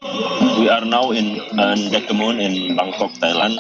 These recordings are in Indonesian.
We are now in Dekemun in Bangkok, Thailand.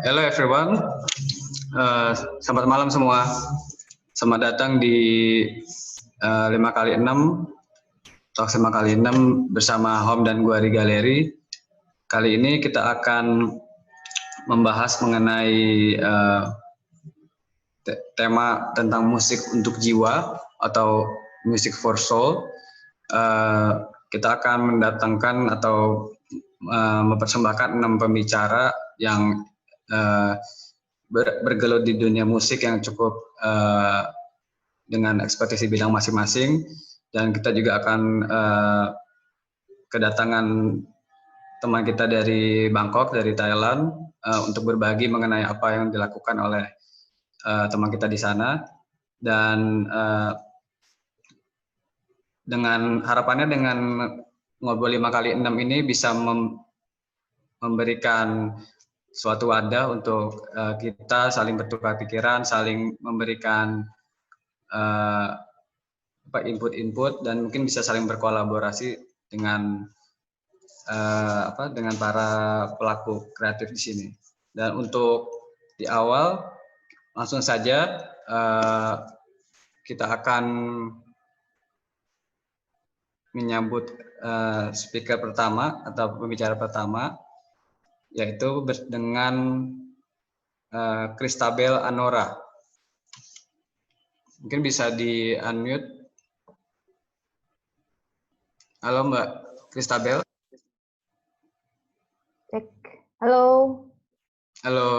Hello everyone, selamat malam semua. Selamat datang di 5x6 Talk 5x6 bersama Home dan Guari Galeri. Kali ini kita akan membahas mengenai tema tentang musik untuk jiwa atau music for soul. Kita akan mendatangkan atau mempersembahkan 6 pembicara yang bergelut di dunia musik yang cukup dengan ekspertise bidang masing-masing, dan kita juga akan kedatangan teman kita dari Bangkok, dari Thailand, untuk berbagi mengenai apa yang dilakukan oleh teman kita di sana. Dan dengan harapannya dengan ngobrol 5x6 ini bisa memberikan suatu wadah untuk kita saling bertukar pikiran, saling memberikan input-input, dan mungkin bisa saling berkolaborasi dengan dengan para pelaku kreatif di sini. Dan untuk di awal langsung saja kita akan menyambut speaker pertama atau pembicara pertama, yaitu dengan Christabel Anora. Mungkin bisa di unmute. Halo Mbak Christabel. Cek. Halo. Halo.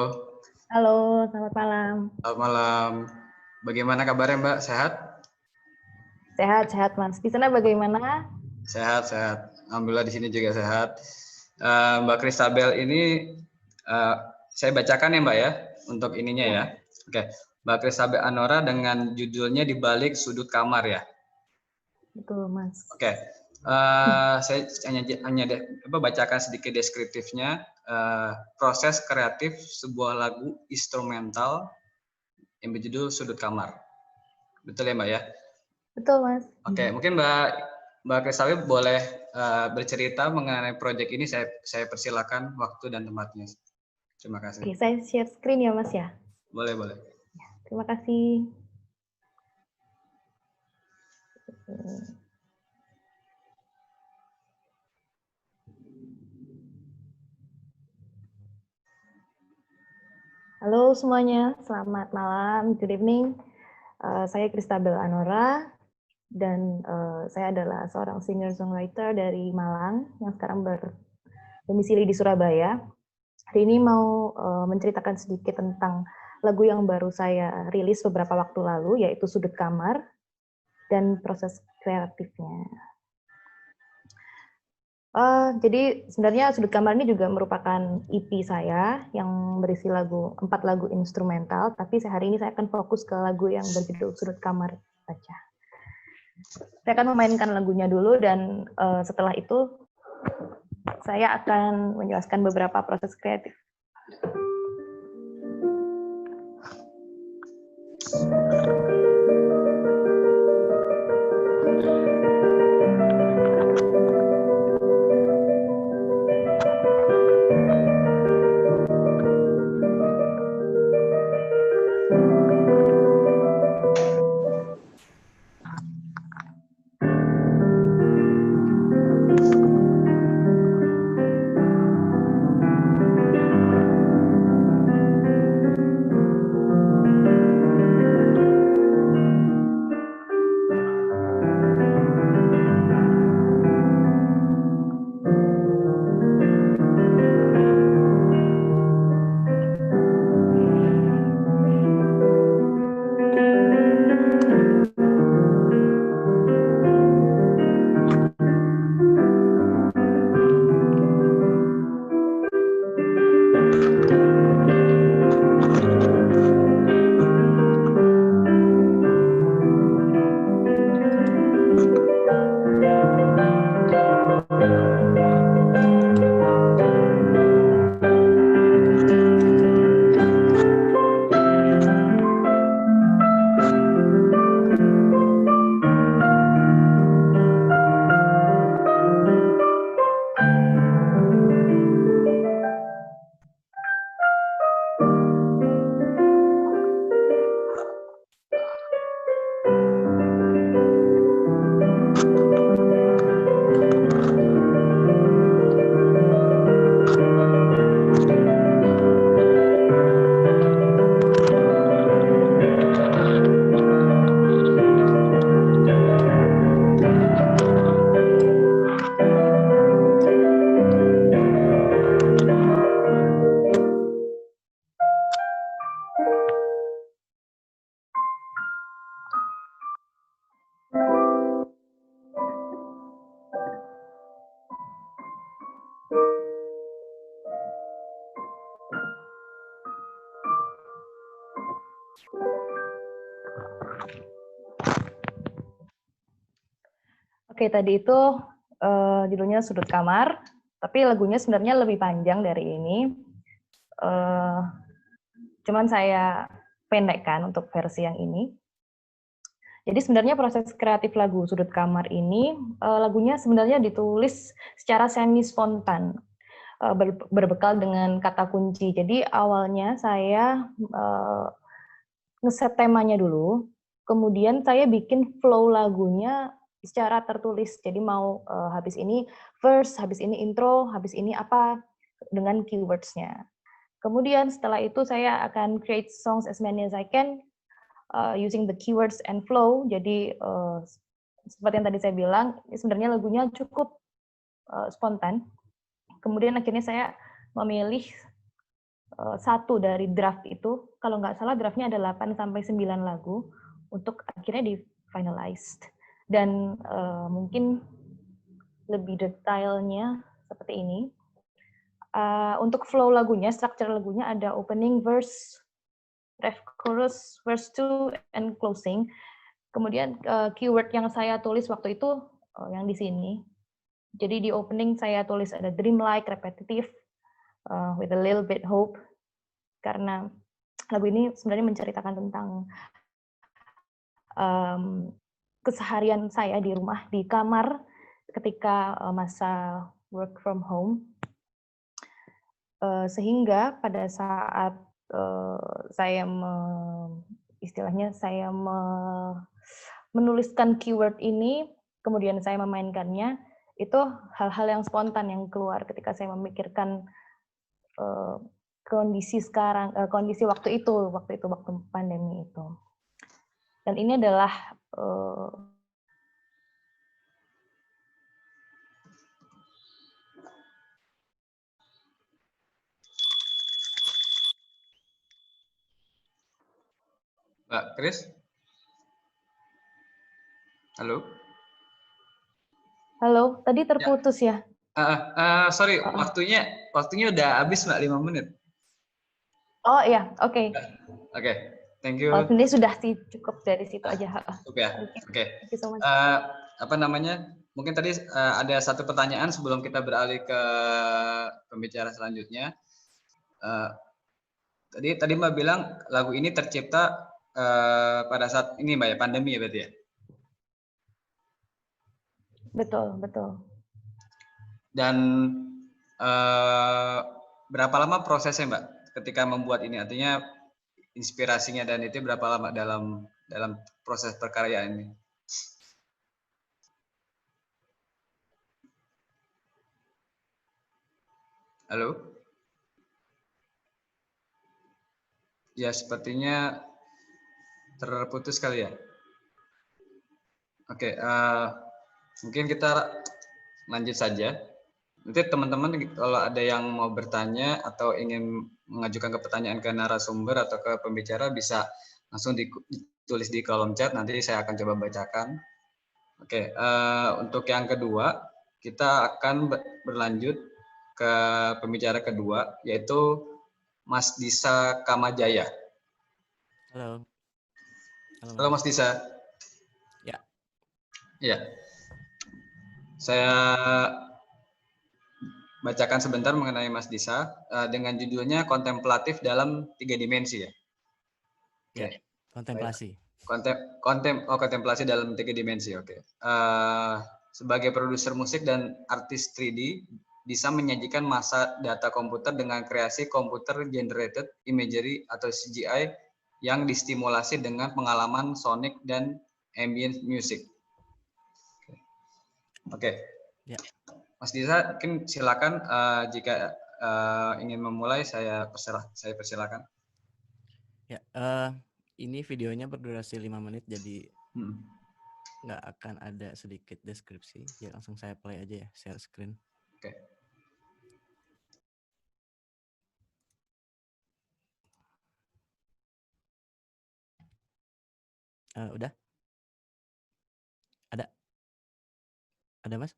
Halo, selamat malam. Selamat malam. Bagaimana kabarnya Mbak? Sehat? Sehat Mas. Di sana bagaimana? Sehat. Alhamdulillah di sini juga sehat. Mbak Christabel ini saya bacakan ya Mbak ya, untuk ininya ya. Oke. Mbak Christabel Anora dengan judulnya Di Balik Sudut Kamar ya. Betul Mas. Oke. Saya hanya bacakan sedikit deskriptifnya. Proses kreatif sebuah lagu instrumental yang berjudul Sudut Kamar. Betul ya Mbak ya? Betul Mas. Oke, mungkin Mbak Christabel boleh bercerita mengenai proyek ini. Saya persilakan waktu dan tempatnya. Terima kasih. Oke, saya share screen ya Mas ya. Boleh. Terima kasih. Halo semuanya, selamat malam, good evening. Saya Christabel Anora, dan saya adalah seorang singer songwriter dari Malang yang sekarang berdomisili di Surabaya. Hari ini mau menceritakan sedikit tentang lagu yang baru saya rilis beberapa waktu lalu, yaitu Sudut Kamar, dan proses kreatifnya. Jadi sebenarnya Sudut Kamar ini juga merupakan EP saya yang berisi 4 lagu instrumental, tapi hari ini saya akan fokus ke lagu yang berjudul Sudut Kamar saja. Saya akan memainkan lagunya dulu, dan setelah itu saya akan menjelaskan beberapa proses kreatif. Oke, tadi itu judulnya Sudut Kamar, tapi lagunya sebenarnya lebih panjang dari ini. Cuman saya pendekkan untuk versi yang ini. Jadi sebenarnya proses kreatif lagu Sudut Kamar ini, lagunya sebenarnya ditulis secara semi spontan, berbekal dengan kata kunci. Jadi awalnya saya ngeset temanya dulu, kemudian saya bikin flow lagunya secara tertulis. Jadi mau habis ini verse, habis ini intro, habis ini apa dengan keywords-nya. Kemudian setelah itu saya akan create songs as many as I can using the keywords and flow. Jadi seperti yang tadi saya bilang, sebenarnya lagunya cukup spontan. Kemudian akhirnya saya memilih satu dari draft itu, kalau nggak salah draftnya ada 8 sampai 9 lagu untuk akhirnya di finalized. Dan mungkin lebih detailnya seperti ini. Untuk flow lagunya, structure lagunya ada opening, verse, ref, chorus, verse 2, and closing. Kemudian keyword yang saya tulis waktu itu yang di sini. Jadi di opening saya tulis ada dreamlike, repetitive, with a little bit hope. Karena lagu ini sebenarnya menceritakan tentang keseharian saya di rumah, di kamar, ketika masa work from home. Sehingga pada saat saya menuliskan keyword ini, kemudian saya memainkannya, itu hal-hal yang spontan yang keluar ketika saya memikirkan kondisi sekarang, kondisi waktu waktu pandemi itu. Dan ini adalah Mbak Kris? Halo? Halo, tadi terputus ya? Sorry, waktunya udah habis Mbak, 5 menit. Oh iya, oke. Oke, thank you. Ini sudah sih cukup dari situ aja. Cukup ya? Oke. Thank you so much. Mungkin tadi ada satu pertanyaan sebelum kita beralih ke pembicara selanjutnya. Tadi Mbak bilang lagu ini tercipta pada saat ini Mbak ya, pandemi ya berarti ya? Betul. Dan berapa lama prosesnya Mbak ketika membuat ini? Artinya inspirasinya dan itu berapa lama dalam proses perkaryaan ini? Halo? Ya, sepertinya terputus kali ya. Oke, mungkin kita lanjut saja. Nanti teman-teman kalau ada yang mau bertanya atau ingin mengajukan pertanyaan ke narasumber atau ke pembicara bisa langsung ditulis di kolom chat, nanti saya akan coba bacakan. Oke, untuk yang kedua kita akan berlanjut ke pembicara kedua, yaitu Mas Disa Kamajaya. Halo. Halo Mas Disa. Ya. Ya. Saya bacakan sebentar mengenai Mas Disa dengan judulnya Kontemplatif dalam 3 Dimensi ya. Ya, kontemplasi. Kontemplasi dalam 3 dimensi. Oke. Sebagai produser musik dan artis 3D, Disa menyajikan masa data komputer dengan kreasi computer generated imagery atau CGI yang distimulasi dengan pengalaman sonic dan ambient music. Oke. Ya. Mas Disa, mungkin silakan jika ingin memulai saya persilakan. Ya, ini videonya berdurasi 5 menit, jadi nggak akan ada sedikit deskripsi. Ya langsung saya play aja ya, share screen. Oke. Udah? Ada Mas?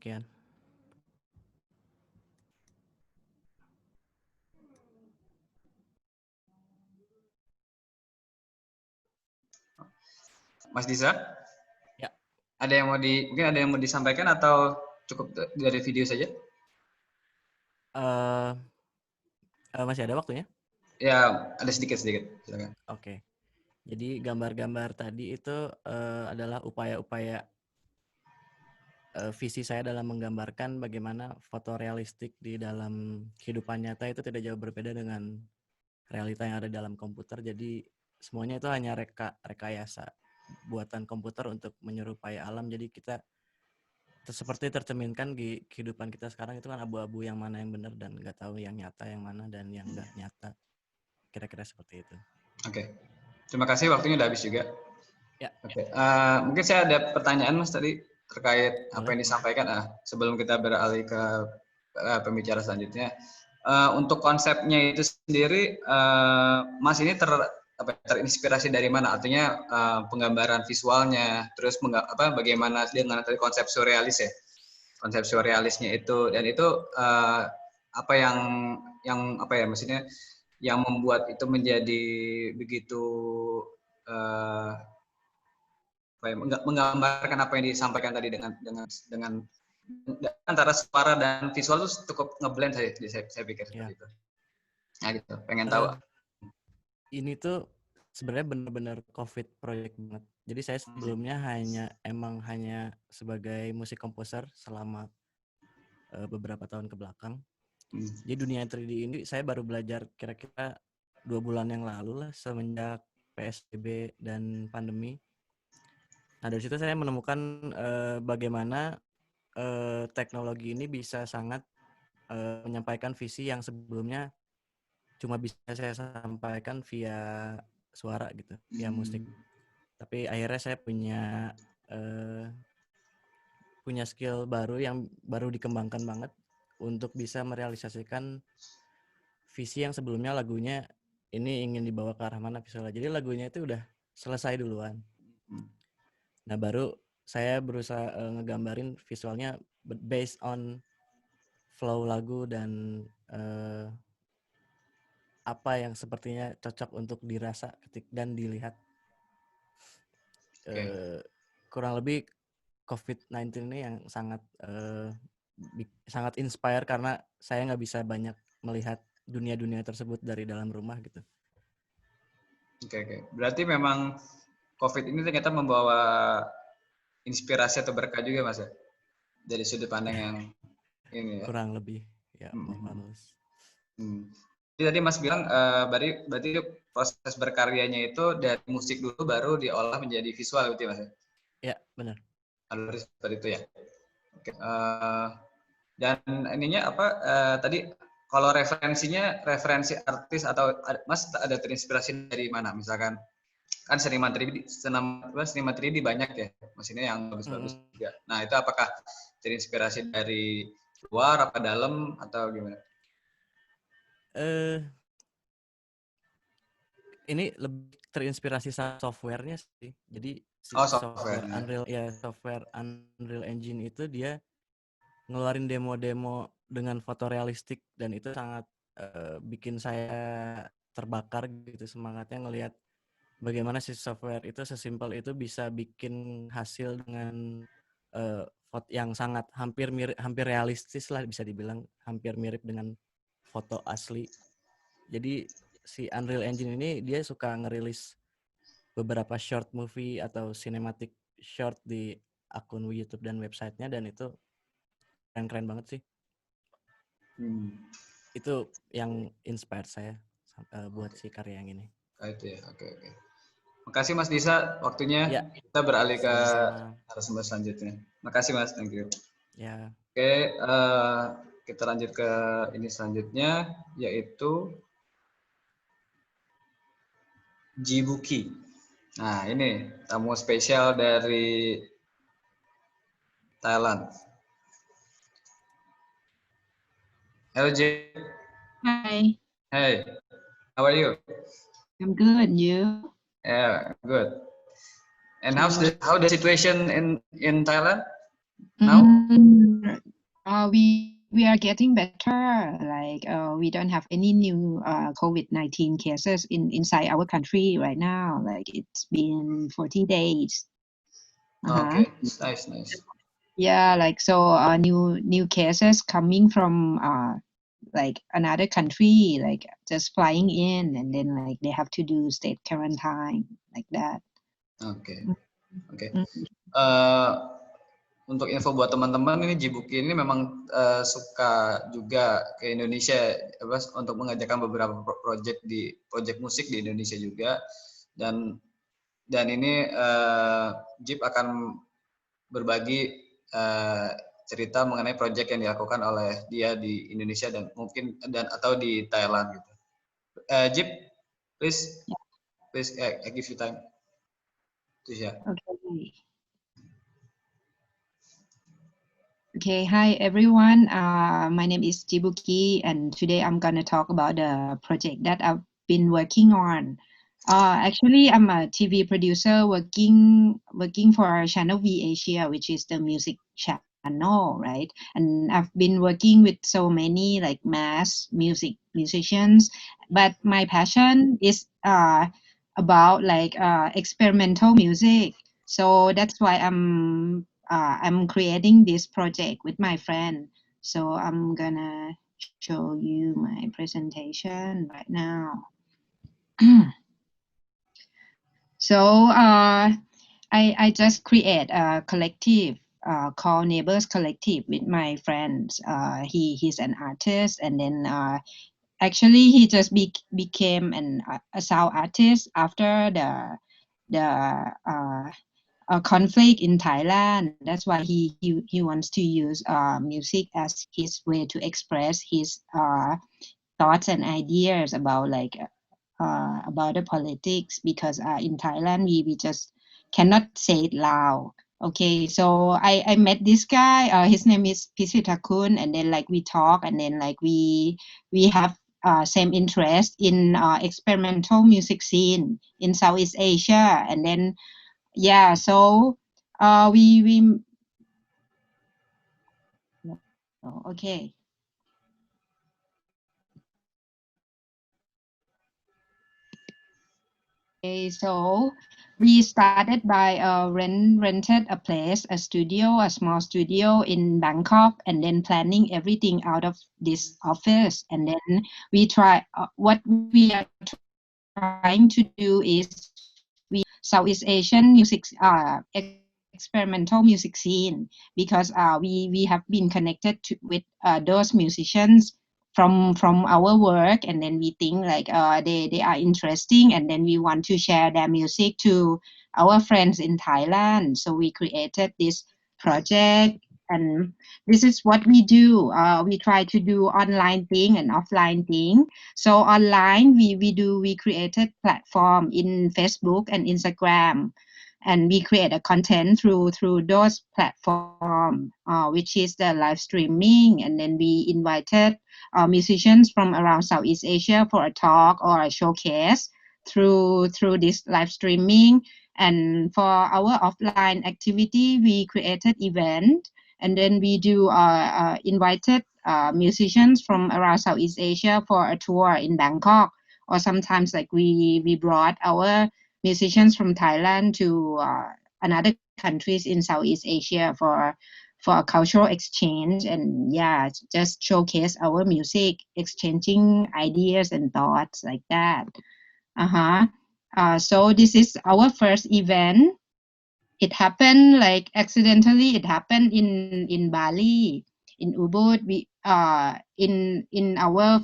Demikian. Mas Disa? Ya. Mungkin ada yang mau disampaikan atau cukup dari video saja? Masih ada waktunya? Ya, ada sedikit. Silakan. Oke. Jadi gambar-gambar tadi itu adalah upaya-upaya visi saya dalam menggambarkan bagaimana fotorealistik di dalam kehidupan nyata itu tidak jauh berbeda dengan realita yang ada dalam komputer. Jadi semuanya itu hanya rekayasa buatan komputer untuk menyerupai alam. Jadi kita seperti tercerminkan di kehidupan kita sekarang itu kan abu-abu yang mana yang benar dan nggak tahu yang nyata yang mana dan yang nggak nyata. Kira-kira seperti itu. Oke. Terima kasih, waktunya udah habis juga. Ya. Oke. Mungkin saya ada pertanyaan Mas tadi terkait apa yang disampaikan. Sebelum kita beralih ke pembicara selanjutnya, untuk konsepnya itu sendiri, Mas ini terinspirasi dari mana? Artinya penggambaran visualnya, terus bagaimana dengan konsep surrealis ya, konsep surrealisnya itu, dan itu apa yang apa ya, maksudnya yang membuat itu menjadi begitu menggambarkan apa yang disampaikan tadi dengan antara suara dan visual itu cukup ngeblend saya pikir seperti itu. Nah gitu, pengen tahu. Ini tuh sebenarnya benar-benar COVID project banget. Jadi saya sebelumnya hanya sebagai musik komposer selama beberapa tahun ke belakang. Jadi dunia 3D ini saya baru belajar kira-kira 2 bulan yang lalu lah, semenjak PSBB dan pandemi. Nah dari situ saya menemukan bagaimana teknologi ini bisa sangat menyampaikan visi yang sebelumnya cuma bisa saya sampaikan via suara gitu, via musik. Tapi akhirnya saya punya skill baru yang baru dikembangkan banget untuk bisa merealisasikan visi yang sebelumnya lagunya ini ingin dibawa ke arah mana visualnya. Jadi lagunya itu udah selesai duluan. Nah baru saya berusaha ngegambarin visualnya based on flow lagu dan apa yang sepertinya cocok untuk dirasa dan dilihat. Kurang lebih COVID-19 ini yang sangat inspire karena saya nggak bisa banyak melihat dunia-dunia tersebut dari dalam rumah gitu. Oke. Berarti memang COVID ini ternyata membawa inspirasi atau berkah juga Mas ya? Dari sudut pandang yang ini ya? Kurang lebih, ya marvelous. Jadi tadi Mas bilang berarti proses berkaryanya itu dari musik dulu baru diolah menjadi visual gitu ya Mas? Ya, benar. Alur seperti itu ya. Oke. Dan ininya tadi kalau referensi artis atau Mas ada terinspirasi dari mana? Misalkan kan seniman 3D banyak ya, maksudnya yang bagus-bagus juga. Nah itu apakah terinspirasi dari luar apa dalam atau gimana? Ini lebih terinspirasi softwarenya sih. Jadi software software Unreal Engine itu dia ngeluarin demo-demo dengan fotorealistik dan itu sangat bikin saya terbakar gitu semangatnya ngelihat bagaimana si software itu sesimpel itu bisa bikin hasil dengan foto yang sangat hampir realistis lah, bisa dibilang hampir mirip dengan foto asli. Jadi si Unreal Engine ini dia suka ngerilis beberapa short movie atau cinematic short di akun YouTube dan websitenya, dan itu keren banget sih. Itu yang inspire saya buat si karya yang ini. Itu ya, oke. Makasih Mas Disa, waktunya ya. Kita beralih ke narasumber selanjutnya. Makasih Mas, thank you. Ya. Oke, kita lanjut ke ini selanjutnya, yaitu Jibuki. Nah ini tamu spesial dari Thailand. Hello J. Hi. Hey, how are you? I'm good. You? Yeah, good. And how the situation in Thailand? Now? We are getting better. Like we don't have any new COVID-19 cases inside our country right now. Like it's been 40 days. Okay, nice. Yeah, like so new cases coming from like another country, like just flying in, and then like they have to do state quarantine like that. Oke. Mm. Untuk info buat teman-teman, ini Jibuki ini memang suka juga ke Indonesia untuk mengerjakan beberapa project musik di Indonesia juga, dan ini Jip akan berbagi cerita mengenai project yang dilakukan oleh dia di Indonesia dan mungkin atau di Thailand gitu. Jip, please, I give you time to share. Okay, hi everyone. My name is Jibuki, and today I'm gonna talk about the project that I've been working on. Actually, I'm a TV producer working for Channel V Asia, which is the music channel, right? And I've been working with so many like mass musicians, but my passion is about like experimental music. So that's why I'm creating this project with my friend. So I'm gonna show you my presentation right now. So I just create a collective called Neighbors Collective with my friends. He's an artist, and then actually he just became a sound artist after the conflict in Thailand. That's why he wants to use music as his way to express his thoughts and ideas about like about the politics, because in Thailand we just cannot say it loud. Okay, so I met this guy. His name is Pisvitakun, and then like we talk, and then like we have same interest in experimental music scene in Southeast Asia, and then yeah, so we okay. Okay, so we started by rented a place, a studio, a small studio in Bangkok, and then planning everything out of this office. And then we try what we are trying to do is Southeast Asian music experimental music scene, because we have been connected with those musicians from our work, and then we think like they are interesting, and then we want to share their music to our friends in Thailand. So we created this project, and this is what we do. We try to do online thing and offline thing. So online we created platform in Facebook and Instagram, and we create a content through those platform, which is the live streaming, and then we invited musicians from around Southeast Asia for a talk or a showcase through this live streaming. And for our offline activity, we created event, and then we do invited musicians from around Southeast Asia for a tour in Bangkok, or sometimes like we brought our musicians from Thailand to another countries in Southeast Asia for a cultural exchange, and yeah, just showcase our music, exchanging ideas and thoughts like that. So this is our first event. It happened like accidentally. It happened in Bali, in Ubud. We in our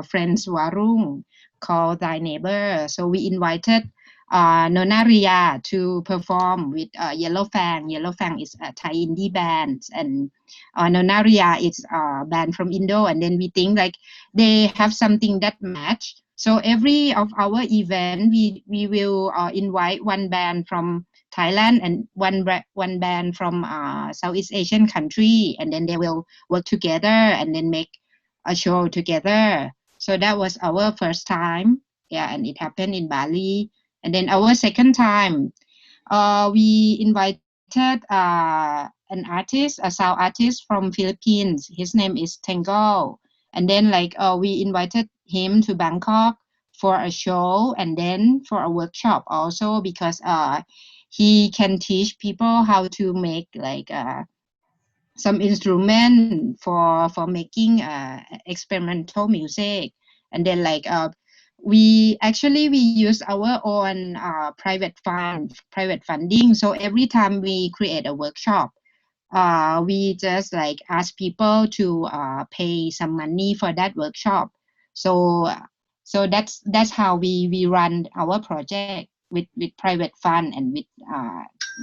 friends warung called Thy Neighbor. So we invited Nona Ria to perform with Yellow Fang. Yellow Fang is a Thai indie band, and Nona Ria is a band from Indo. And then we think like they have something that match. So every of our event, we will invite one band from Thailand and one band from Southeast Asian country, and then they will work together and then make a show together. So that was our first time, yeah, and it happened in Bali. And then our second time, we invited an artist, a sound artist from Philippines. His name is Tango. And then we invited him to Bangkok for a show and then for a workshop also, because he can teach people how to make some instrument for making experimental music. And then we use our own private funding. So every time we create a workshop, we just ask people to pay some money for that workshop. So that's how we run our project, with private fund and with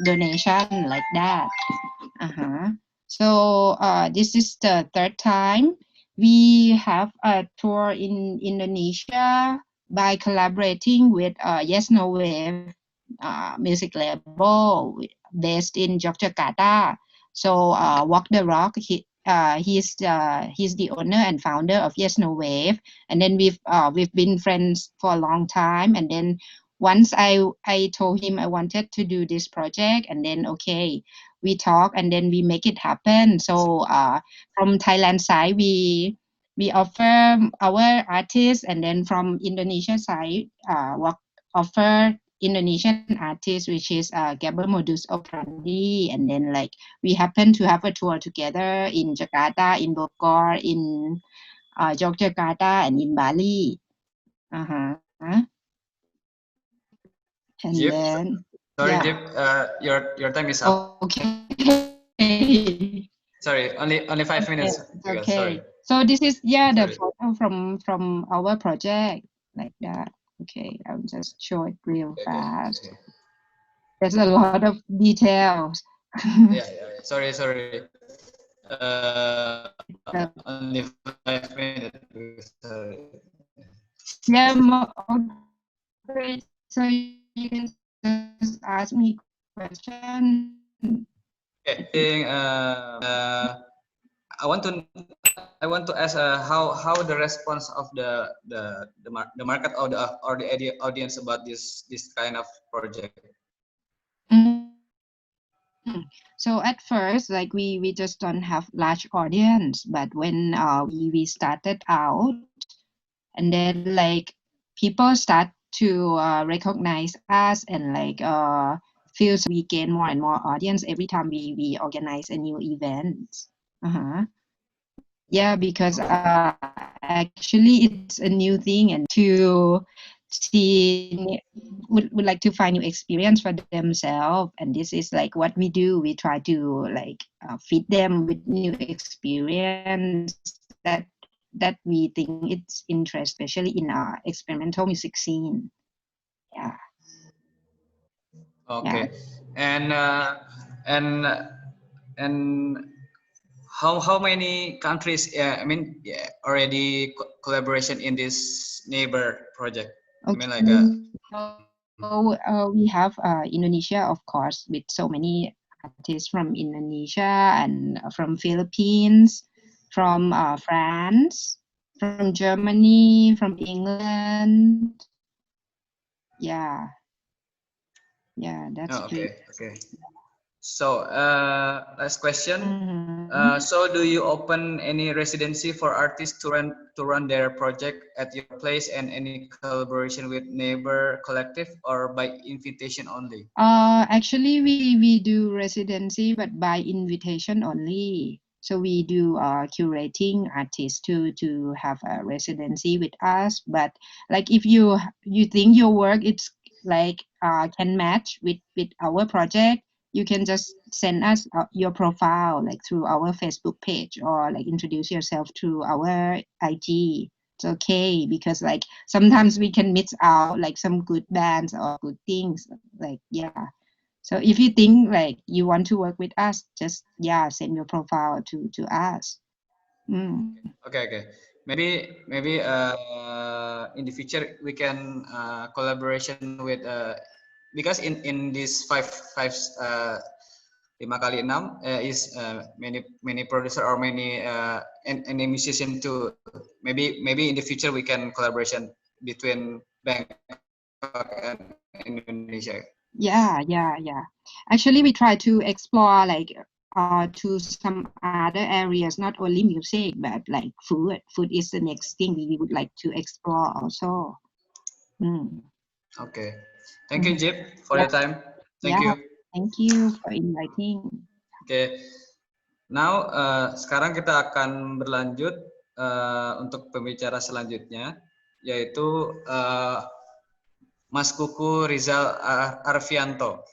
donation like that. So this is the third time we have a tour in Indonesia by collaborating with Yes No Wave music label based in Yogyakarta. So Walk the Rock, he's the owner and founder of Yes No Wave, and then we've been friends for a long time. And then once I told him I wanted to do this project, and then okay, we talk and then we make it happen. So from Thailand side, we offer our artists, and then from Indonesia side, offer Indonesian artist, which is Gabor Modus Operandi. And then we happen to have a tour together in Jakarta, in Bogor, in Yogyakarta, and in Bali. And Jip, then sorry, yeah. Jip, your time is up. Okay. Sorry, only 5 minutes. Okay. Sorry. So this is the Sorry. photo from our project, like that. Okay, I'll just show it real fast. Okay. There's a lot of details. Yeah. Sorry. Only 5 minutes. Sorry. Yeah, okay. So you can just ask me question. Okay. I want to ask how the response of the market or the audience about this kind of project. So at first, we just don't have large audience, but when we started out, and then people start to recognize us, and feels we gain more and more audience every time we organize a new event. Yeah, because actually it's a new thing, and to see would like to find new experience for themselves, and this is what we do. We try to feed them with new experience that we think it's interesting, especially in our experimental music scene. Yeah. Okay. Yeah. And how many countries already collaboration in this neighbor project? Okay. I mean we have Indonesia, of course, with so many artists from Indonesia and from Philippines, from France, from Germany, from England. Yeah, that's okay. So last question. So do you open any residency for artists to run their project at your place, and any collaboration with neighbor collective, or by invitation only? Actually we do residency, but by invitation only. So we do curating artists to have a residency with us. But if you think your work it's can match with our project, you can just send us your profile through our Facebook page, or introduce yourself through our IG. It's okay, because sometimes we can miss out some good bands or good things. So if you think you want to work with us, just send your profile to us. Okay. Maybe in the future we can collaboration with because in this 5x6 is many producer or many any musician too. Maybe in the future we can collaboration between Bangkok and Indonesia. Yeah. Actually, we try to explore to some other areas, not only music, but like food. Food is the next thing we would like to explore also. Okay. Thank you, Jip, for Yeah. your time. Thank you. Thank you for inviting. Okay. Now, sekarang kita akan berlanjut untuk pembicara selanjutnya, yaitu Mas Kuku Rizal Arfianto.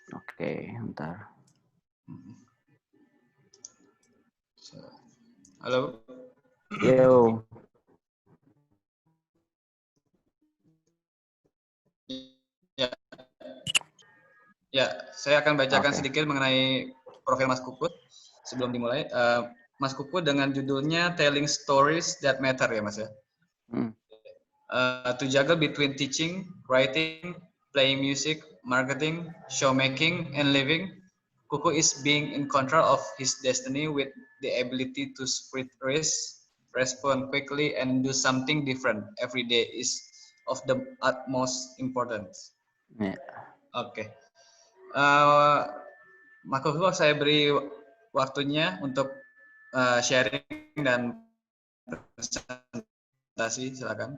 Oke, bentar. Halo. Yo. Ya, saya akan bacakan sedikit mengenai profil Mas Kuku sebelum dimulai. Mas Kuku dengan judulnya Telling Stories That Matter ya, Mas ya. To juggle between teaching, writing, playing music, marketing, showmaking, and living, Kuku is being in control of his destiny with the ability to spread risk, respond quickly, and do something different every day is of the utmost importance. Yeah. Oke. Mas Kuku, saya beri waktunya untuk sharing dan presentasi, silakan.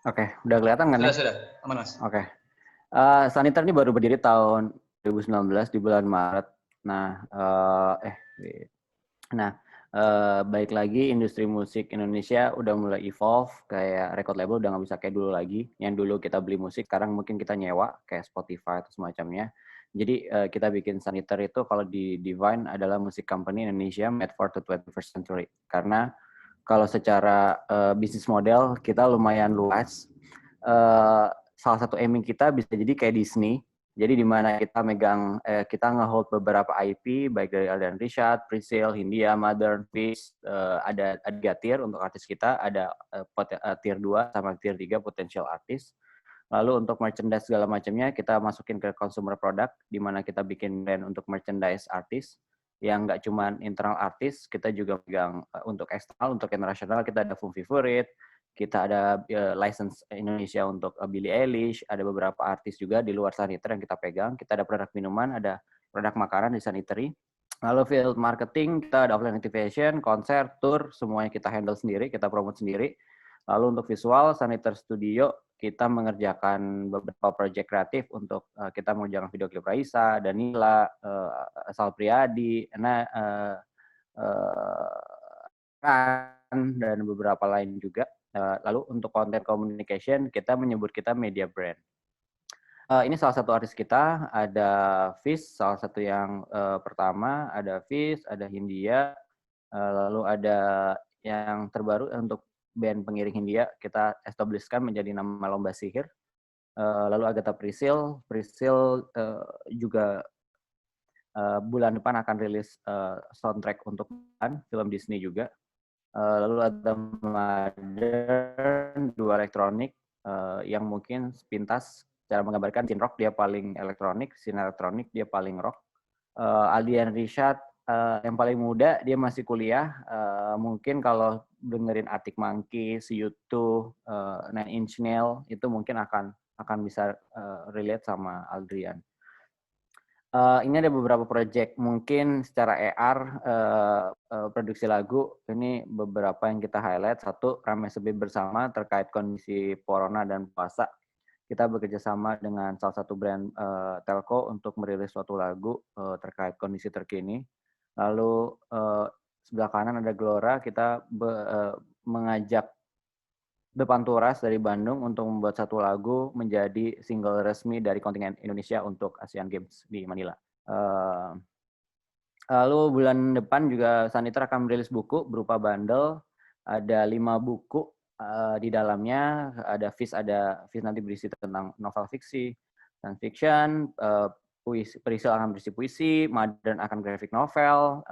Oke, udah kelihatan kan ya? Sudah, aman Mas. Oke. Saniter ini baru berdiri tahun 2019 di bulan Maret. Baik lagi industri musik Indonesia udah mulai evolve, kayak record label udah nggak bisa kayak dulu lagi. Yang dulu kita beli musik, sekarang mungkin kita nyewa kayak Spotify atau semacamnya. Jadi kita bikin Saniter itu kalau di Divine adalah musik company Indonesia made for the 21st century. Karena kalau secara bisnis model kita lumayan luas. Salah satu aiming kita bisa jadi kayak Disney. Jadi di mana kita megang, kita nge-hold beberapa IP, baik dari Aldan Rishad, Priscil, Hindia, Modern, Fish, ada 3 tier untuk artis kita, ada tier 2 sama tier 3 potential artis. Lalu untuk merchandise segala macamnya, kita masukin ke consumer product, di mana kita bikin brand untuk merchandise artis, yang nggak cuma internal artis, kita juga pegang untuk eksternal, untuk internasional, kita ada Fum Favorit, kita ada license Indonesia untuk Billie Eilish, ada beberapa artis juga di luar Saniter yang kita pegang, kita ada produk minuman, ada produk makanan di Sanitary. Lalu field marketing, kita ada offline activation, konser, tour, semuanya kita handle sendiri, kita promote sendiri. Lalu untuk visual, Saniter Studio, kita mengerjakan beberapa proyek kreatif untuk kita mengerjakan video klip Raisa, Danila, Sal Priadi, dan beberapa lain juga. Lalu untuk content communication, kita menyebut kita media brand. Ini salah satu artis kita, ada Fish, salah satu yang pertama, ada Fish, ada Hindia, lalu ada yang terbaru untuk band pengiring Hindia, kita establishkan menjadi nama Lomba Sihir. Lalu Agatha Priscil juga bulan depan akan rilis soundtrack untuk film Disney juga. Lalu ada Modern, dua elektronik, yang mungkin sepintas cara menggambarkan scene rock dia paling elektronik, scene elektronik dia paling rock. Aldian Rishad yang paling muda, dia masih kuliah. Mungkin kalau dengerin Arctic Monkeys, U2, Nine Inch Nails, itu mungkin akan bisa relate sama Aldrian. Ini ada beberapa project, mungkin secara AR, produksi lagu, ini beberapa yang kita highlight. Satu, Rame Sepi Bersama terkait kondisi corona dan puasa. Kita bekerja sama dengan salah satu brand telco untuk merilis suatu lagu terkait kondisi terkini. Lalu sebelah kanan ada Glora, kita mengajak The Panturas dari Bandung untuk membuat satu lagu menjadi single resmi dari kontingen Indonesia untuk Asian Games di Manila. Lalu bulan depan juga Saniter akan merilis buku berupa bundle, ada 5 buku di dalamnya, ada Fish nanti berisi tentang novel fiksi dan fiction, Priscil akan berisi puisi, Modern akan graphic novel,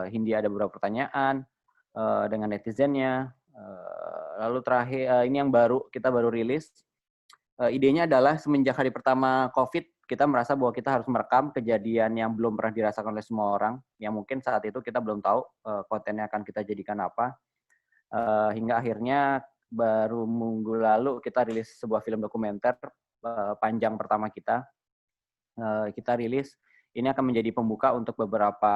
Hindia ada beberapa pertanyaan dengan netizennya. Lalu terakhir, ini yang kita baru rilis. Idenya adalah semenjak hari pertama COVID, kita merasa bahwa kita harus merekam kejadian yang belum pernah dirasakan oleh semua orang, yang mungkin saat itu kita belum tahu kontennya akan kita jadikan apa. Hingga akhirnya baru minggu lalu kita rilis sebuah film dokumenter panjang pertama kita, kita rilis. Ini akan menjadi pembuka untuk beberapa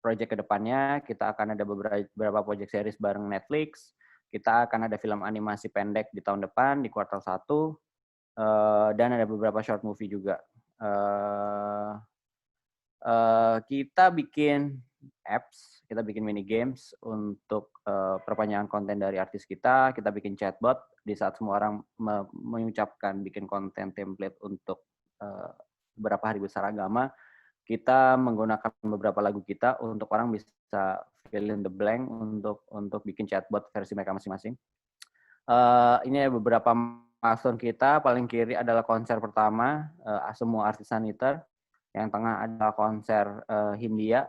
project ke depannya. Kita akan ada beberapa project series bareng Netflix. Kita akan ada film animasi pendek di tahun depan, di kuartal 1. Dan ada beberapa short movie juga. Kita bikin apps, kita bikin mini games untuk perpanjangan konten dari artis kita. Kita bikin chatbot di saat semua orang mengucapkan bikin konten template untuk beberapa hari besar agama. Kita menggunakan beberapa lagu kita untuk orang bisa fill in the blank untuk bikin chatbot versi mereka masing-masing. Ini ada beberapa milestone kita. Paling kiri adalah konser pertama semua artis Saniter. Yang tengah adalah konser Hindia.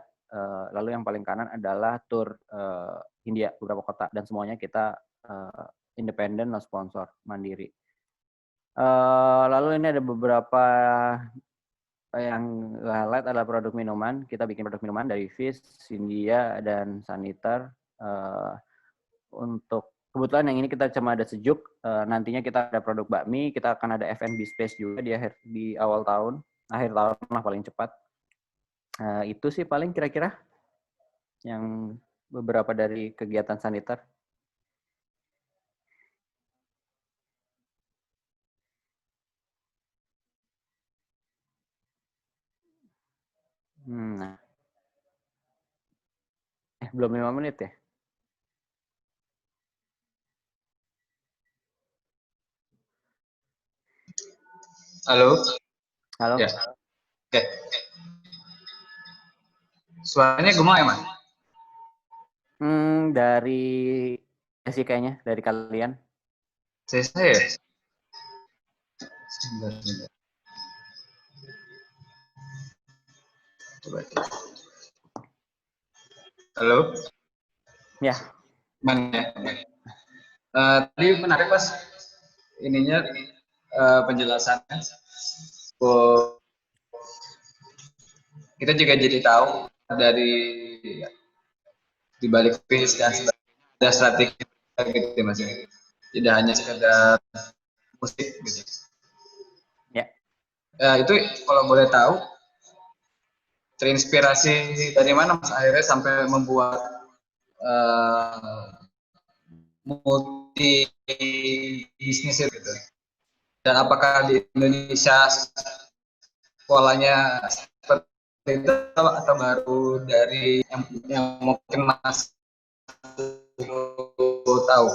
Lalu yang paling kanan adalah tour Hindia beberapa kota, dan semuanya kita independen, no sponsor, mandiri. Lalu ini ada beberapa yang highlight adalah produk minuman. Kita bikin produk minuman dari Fizz, Hindia, dan Saniter. Untuk kebetulan yang ini kita cuma ada sejuk. Nantinya kita ada produk bakmi. Kita akan ada F&B space juga di awal tahun, akhir tahun lah paling cepat. Itu sih paling kira-kira yang beberapa dari kegiatan Saniter. Nah. Belum 5 menit ya? Halo? Halo? Ya. Oke. Suaranya gimana ya, Mas? Dari sih kayaknya, dari kalian. Saya ya? Coba. Halo? Ya. Mana? Tadi menarik, Mas. Ininya penjelasannya. Kita juga jadi tahu dari di balik Fizz dan sebagainya ada strategi gitu ya, Mas. Tidak hanya sekedar musik gitu. Ya. Itu kalau boleh tahu terinspirasi dari mana Mas akhirnya sampai membuat multi bisnis gitu. Dan apakah di Indonesia polanya seperti itu atau baru dari yang mungkin Mas tahu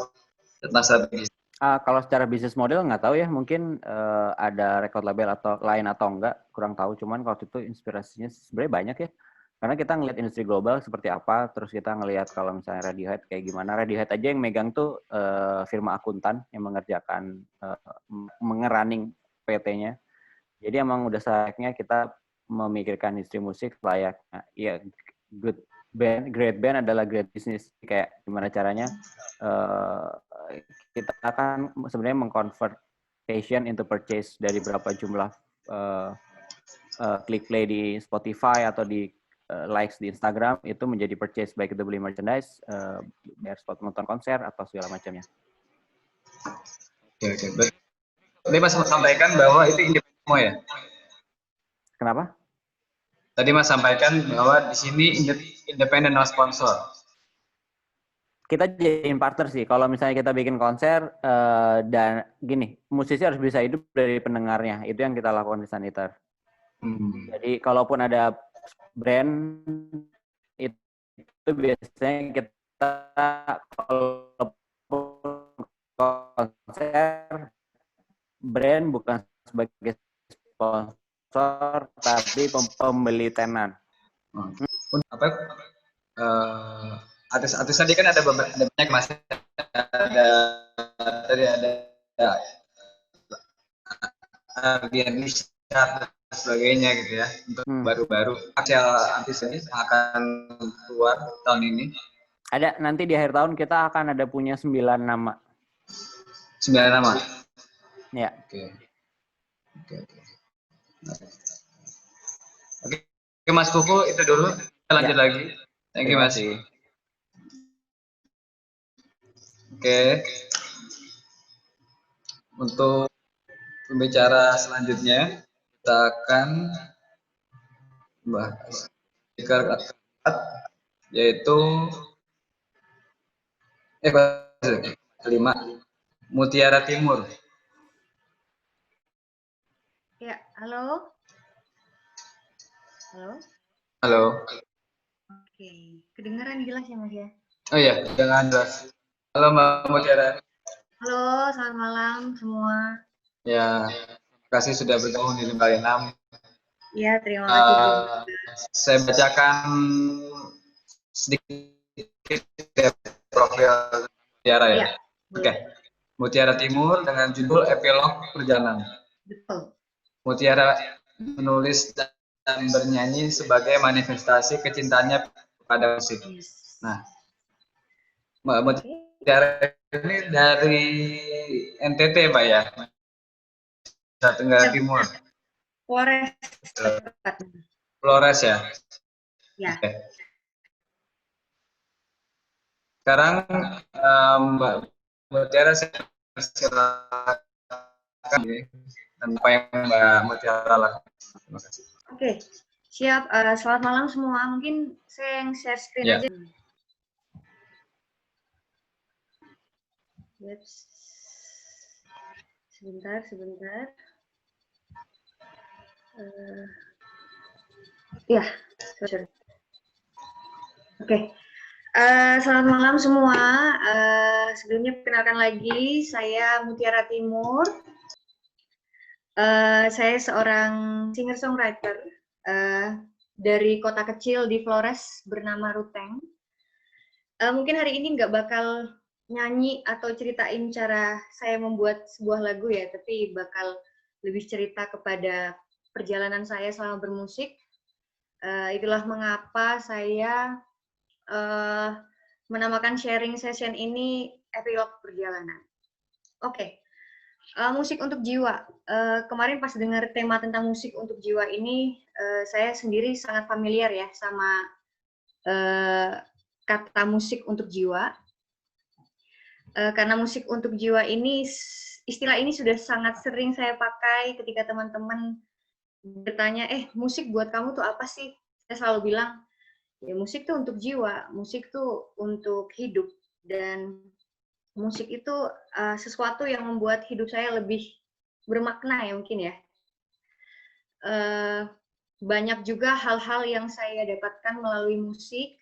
tentang strategi? Kalau secara bisnis model nggak tahu ya, mungkin ada record label atau lain atau enggak, kurang tahu. Cuman waktu itu inspirasinya sebenarnya banyak ya. Karena kita ngelihat industri global seperti apa, terus kita ngelihat kalau misalnya Radiohead kayak gimana. Radiohead aja yang megang tuh firma akuntan yang mengerjakan mengerunning PT-nya. Jadi emang udah saatnya kita memikirkan industri musik layaknya. Ya, great band adalah great business. Kayak gimana caranya kita akan sebenarnya mengconvert passion into purchase dari berapa jumlah klik play di Spotify atau di likes di Instagram itu menjadi purchase, baik itu beli merchandise, bayar spot nonton konser atau segala macamnya. Oke. Tadi Mas sampaikan bahwa itu independen semua ya? Kenapa? Tadi Mas sampaikan bahwa di sini independen no sponsor. Kita jadiin partner sih. Kalau misalnya kita bikin konser dan gini, musisi harus bisa hidup dari pendengarnya. Itu yang kita lakukan di Saniter. Jadi kalaupun ada brand itu biasanya kita kalau konser brand bukan sebagai sponsor tapi pembeli tenan. Apa? Artis-artis tadi kan ada banyak Mas. Ada Ardian dan sebagainya gitu ya. Untuk baru-baru artis ini akan keluar tahun ini. Ada, nanti di akhir tahun kita akan ada punya 9 nama. 9 nama? Ya. Oke, Mas Kuku itu dulu. Kita lanjut lagi. Thank you, Mas. Oke. Untuk pembicara selanjutnya menciptakan stiker yaitu kelima Mutiara Timur. Ya, halo. Halo. Halo. Oke, kedengaran jelas ya Mas ya? Oh iya, dengan jelas. Halo Mbak Mutiara. Halo, selamat malam semua. Ya, terima kasih sudah bergabung di Lembar 6. Ya, terima kasih juga. Saya bacakan sedikit profil Mutiara ya. Oke. Mutiara Timur dengan judul Epilog Perjalanan. Betul. Mutiara menulis dan bernyanyi sebagai manifestasi kecintaannya pada musik. Nah, Mbak Mutiara ini dari NTT, Pak ya? Nusa Tenggara Timur. Flores. Flores ya? Ya. Oke. Sekarang Mbak Mutiara saya silakan apa yang Mbak Mutiara lakukan. Terima kasih. Oke, siap. Selamat malam semua. Mungkin saya yang share screen Ya. aja. Sebentar. Ya, sorry. Oke. Selamat malam semua. Sebelumnya perkenalkan lagi, saya Mutiara Timur. Saya seorang singer-songwriter dari kota kecil di Flores bernama Ruteng. Mungkin hari ini nggak bakal nyanyi atau ceritain cara saya membuat sebuah lagu ya, tapi bakal lebih cerita kepada perjalanan saya selama bermusik. Itulah mengapa saya menamakan sharing session ini Epilog Perjalanan. Oke. Musik untuk jiwa. Kemarin pas dengar tema tentang musik untuk jiwa ini, saya sendiri sangat familiar ya sama kata musik untuk jiwa. Karena musik untuk jiwa ini, istilah ini sudah sangat sering saya pakai ketika teman-teman bertanya, musik buat kamu tuh apa sih? Saya selalu bilang, ya musik tuh untuk jiwa, musik tuh untuk hidup, dan musik itu sesuatu yang membuat hidup saya lebih bermakna ya mungkin ya. Banyak juga hal-hal yang saya dapatkan melalui musik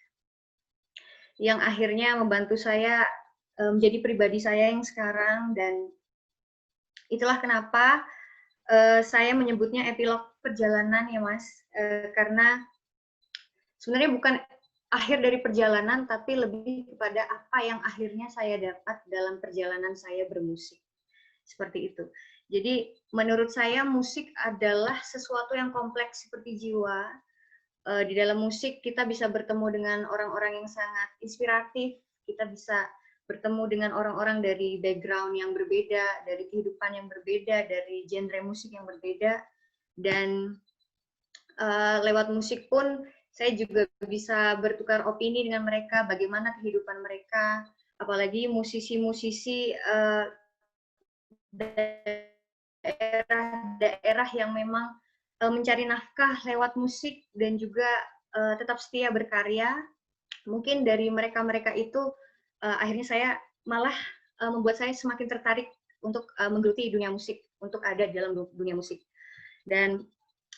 yang akhirnya membantu saya menjadi pribadi saya yang sekarang, dan itulah kenapa saya menyebutnya epilog perjalanan ya Mas, karena sebenarnya bukan akhir dari perjalanan, tapi lebih kepada apa yang akhirnya saya dapat dalam perjalanan saya bermusik. Seperti itu. Jadi menurut saya musik adalah sesuatu yang kompleks seperti jiwa. Di dalam musik kita bisa bertemu dengan orang-orang yang sangat inspiratif, kita bisa bertemu dengan orang-orang dari background yang berbeda, dari kehidupan yang berbeda, dari genre musik yang berbeda, dan lewat musik pun saya juga bisa bertukar opini dengan mereka, bagaimana kehidupan mereka, apalagi musisi-musisi daerah-daerah yang memang mencari nafkah lewat musik dan juga tetap setia berkarya. Mungkin dari mereka-mereka itu akhirnya saya malah membuat saya semakin tertarik untuk menggeluti dunia musik, untuk ada di dalam dunia musik. Dan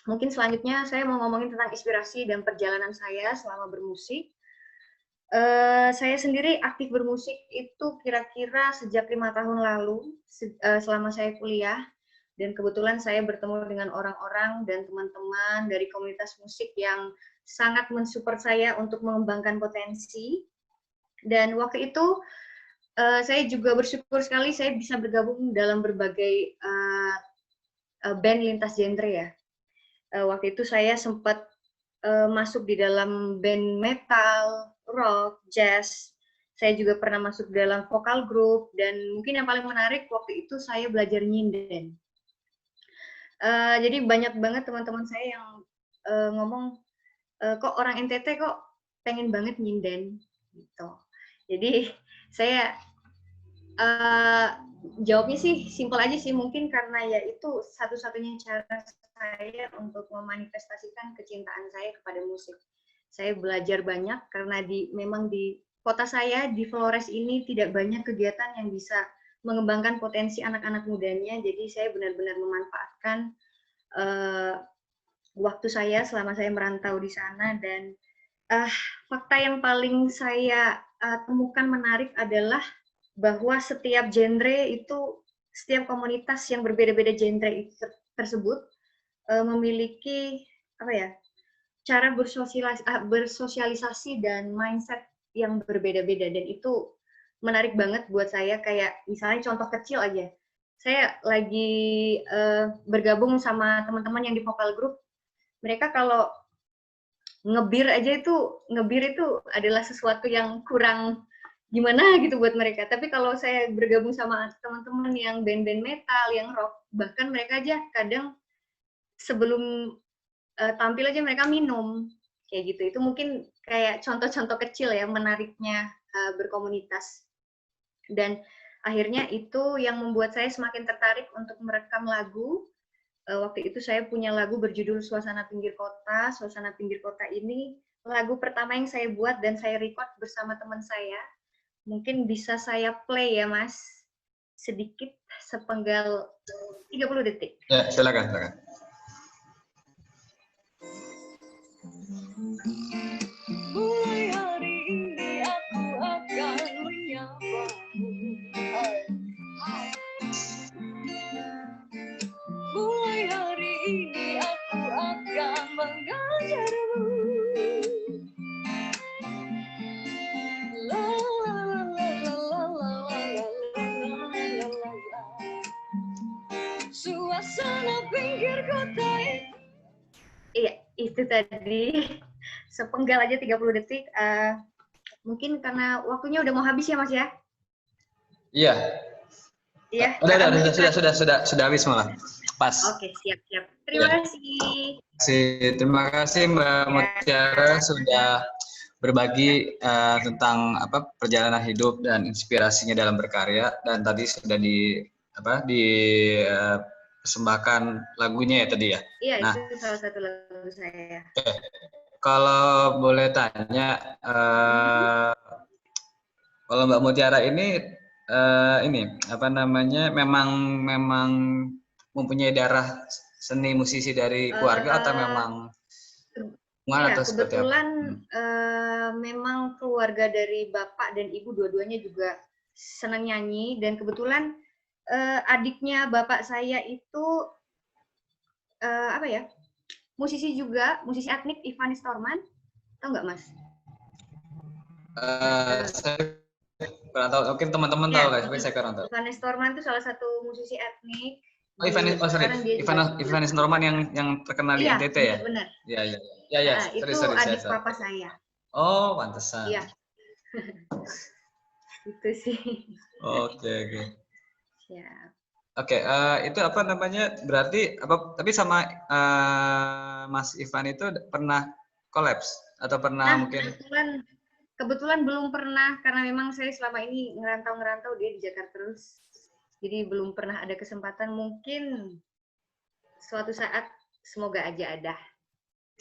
mungkin selanjutnya saya mau ngomongin tentang inspirasi dan perjalanan saya selama bermusik. Saya sendiri aktif bermusik itu kira-kira sejak 5 tahun lalu, selama saya kuliah, dan kebetulan saya bertemu dengan orang-orang dan teman-teman dari komunitas musik yang sangat mensupport saya untuk mengembangkan potensi. Dan waktu itu saya juga bersyukur sekali saya bisa bergabung dalam berbagai band lintas genre ya. Waktu itu saya sempat masuk di dalam band metal, rock, jazz. Saya juga pernah masuk dalam vokal group, dan mungkin yang paling menarik waktu itu saya belajar nyinden. Jadi banyak banget teman-teman saya yang ngomong, kok orang NTT kok pengen banget nyinden gitu. Jadi saya Jawabnya sih simpel aja sih, mungkin karena ya itu satu-satunya cara saya untuk memanifestasikan kecintaan saya kepada musik. Saya belajar banyak karena memang di kota saya di Flores ini tidak banyak kegiatan yang bisa mengembangkan potensi anak-anak mudanya. Jadi saya benar-benar memanfaatkan waktu saya selama saya merantau di sana, dan fakta yang paling saya temukan menarik adalah bahwa setiap genre itu, setiap komunitas yang berbeda-beda genre tersebut memiliki apa ya, cara bersosialisasi dan mindset yang berbeda-beda, dan itu menarik banget buat saya. Kayak misalnya contoh kecil aja, saya lagi bergabung sama teman-teman yang di vokal group, mereka kalau ngebir itu adalah sesuatu yang kurang gimana gitu buat mereka. Tapi kalau saya bergabung sama teman-teman yang band-band metal, yang rock, bahkan mereka aja kadang sebelum tampil aja mereka minum kayak gitu. Itu mungkin kayak contoh-contoh kecil ya menariknya berkomunitas. Dan akhirnya itu yang membuat saya semakin tertarik untuk merekam lagu. Waktu itu saya punya lagu berjudul Suasana Pinggir Kota. Suasana Pinggir Kota ini lagu pertama yang saya buat dan saya record bersama teman saya. Mungkin bisa saya play ya, Mas. Sedikit, sepenggal 30 detik. Ya, silakan, silakan. Mulai hari ini aku akan menyapamu. Mulai hari ini aku akan mengajarmu. Suasana pinggir kota. Iya, itu tadi sepenggal aja 30 detik. Mungkin karena waktunya udah mau habis ya, Mas ya? Iya. Iya. Sudah habis malah. Pas. Oke, siap. Terima kasih. Terima kasih Mbak Mutiara sudah berbagi tentang perjalanan hidup dan inspirasinya dalam berkarya, dan tadi sudah persembahkan lagunya ya tadi ya. Iya, nah, itu salah satu lagu saya. Kalau boleh tanya, kalau Mbak Mutiara ini memang mempunyai darah seni musisi dari keluarga atau memang atau kebetulan memang keluarga dari bapak dan ibu dua-duanya juga senang nyanyi, dan kebetulan adiknya bapak saya itu musisi juga, musisi etnik, Ivanis Norman, tahu nggak Mas? Saya kurang tahu, mungkin teman-teman tahu guys, tapi saya kurang tahu. Ivanis Norman itu salah satu musisi etnik. Ivanis Norman yang terkenal di NTT ya? Benar. Iya. Itu adik papa saya. Oh, pantesan. Iya. Itu sih. Oke. Siap. Oke, itu berarti tapi sama Mas Ivan itu pernah kolaps atau pernah mungkin? Kebetulan belum pernah, karena memang saya selama ini ngerantau, dia di Jakarta terus. Jadi belum pernah ada kesempatan, mungkin suatu saat semoga aja ada.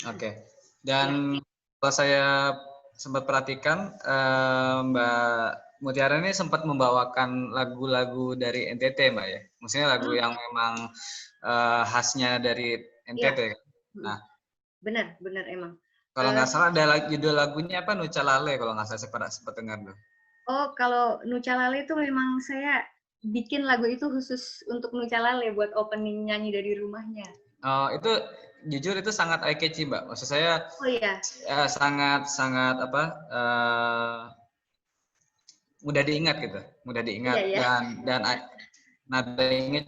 Oke. Dan kalau saya sempat perhatikan, Mbak Mutiara ini sempat membawakan lagu-lagu dari NTT, Mbak ya? Maksudnya lagu yang memang khasnya dari NTT. Ya. Nah, benar emang. Kalau nggak salah ada judul lagunya apa, Nucalale, kalau nggak salah saya sempat dengar tuh. Oh, kalau Nucalale itu memang saya bikin lagu itu khusus untuk Nucalale buat opening nyanyi dari rumahnya. Oh, itu jujur itu sangat eye-catchy, Mbak. Maksud saya sangat mudah diingat gitu, dan nadanya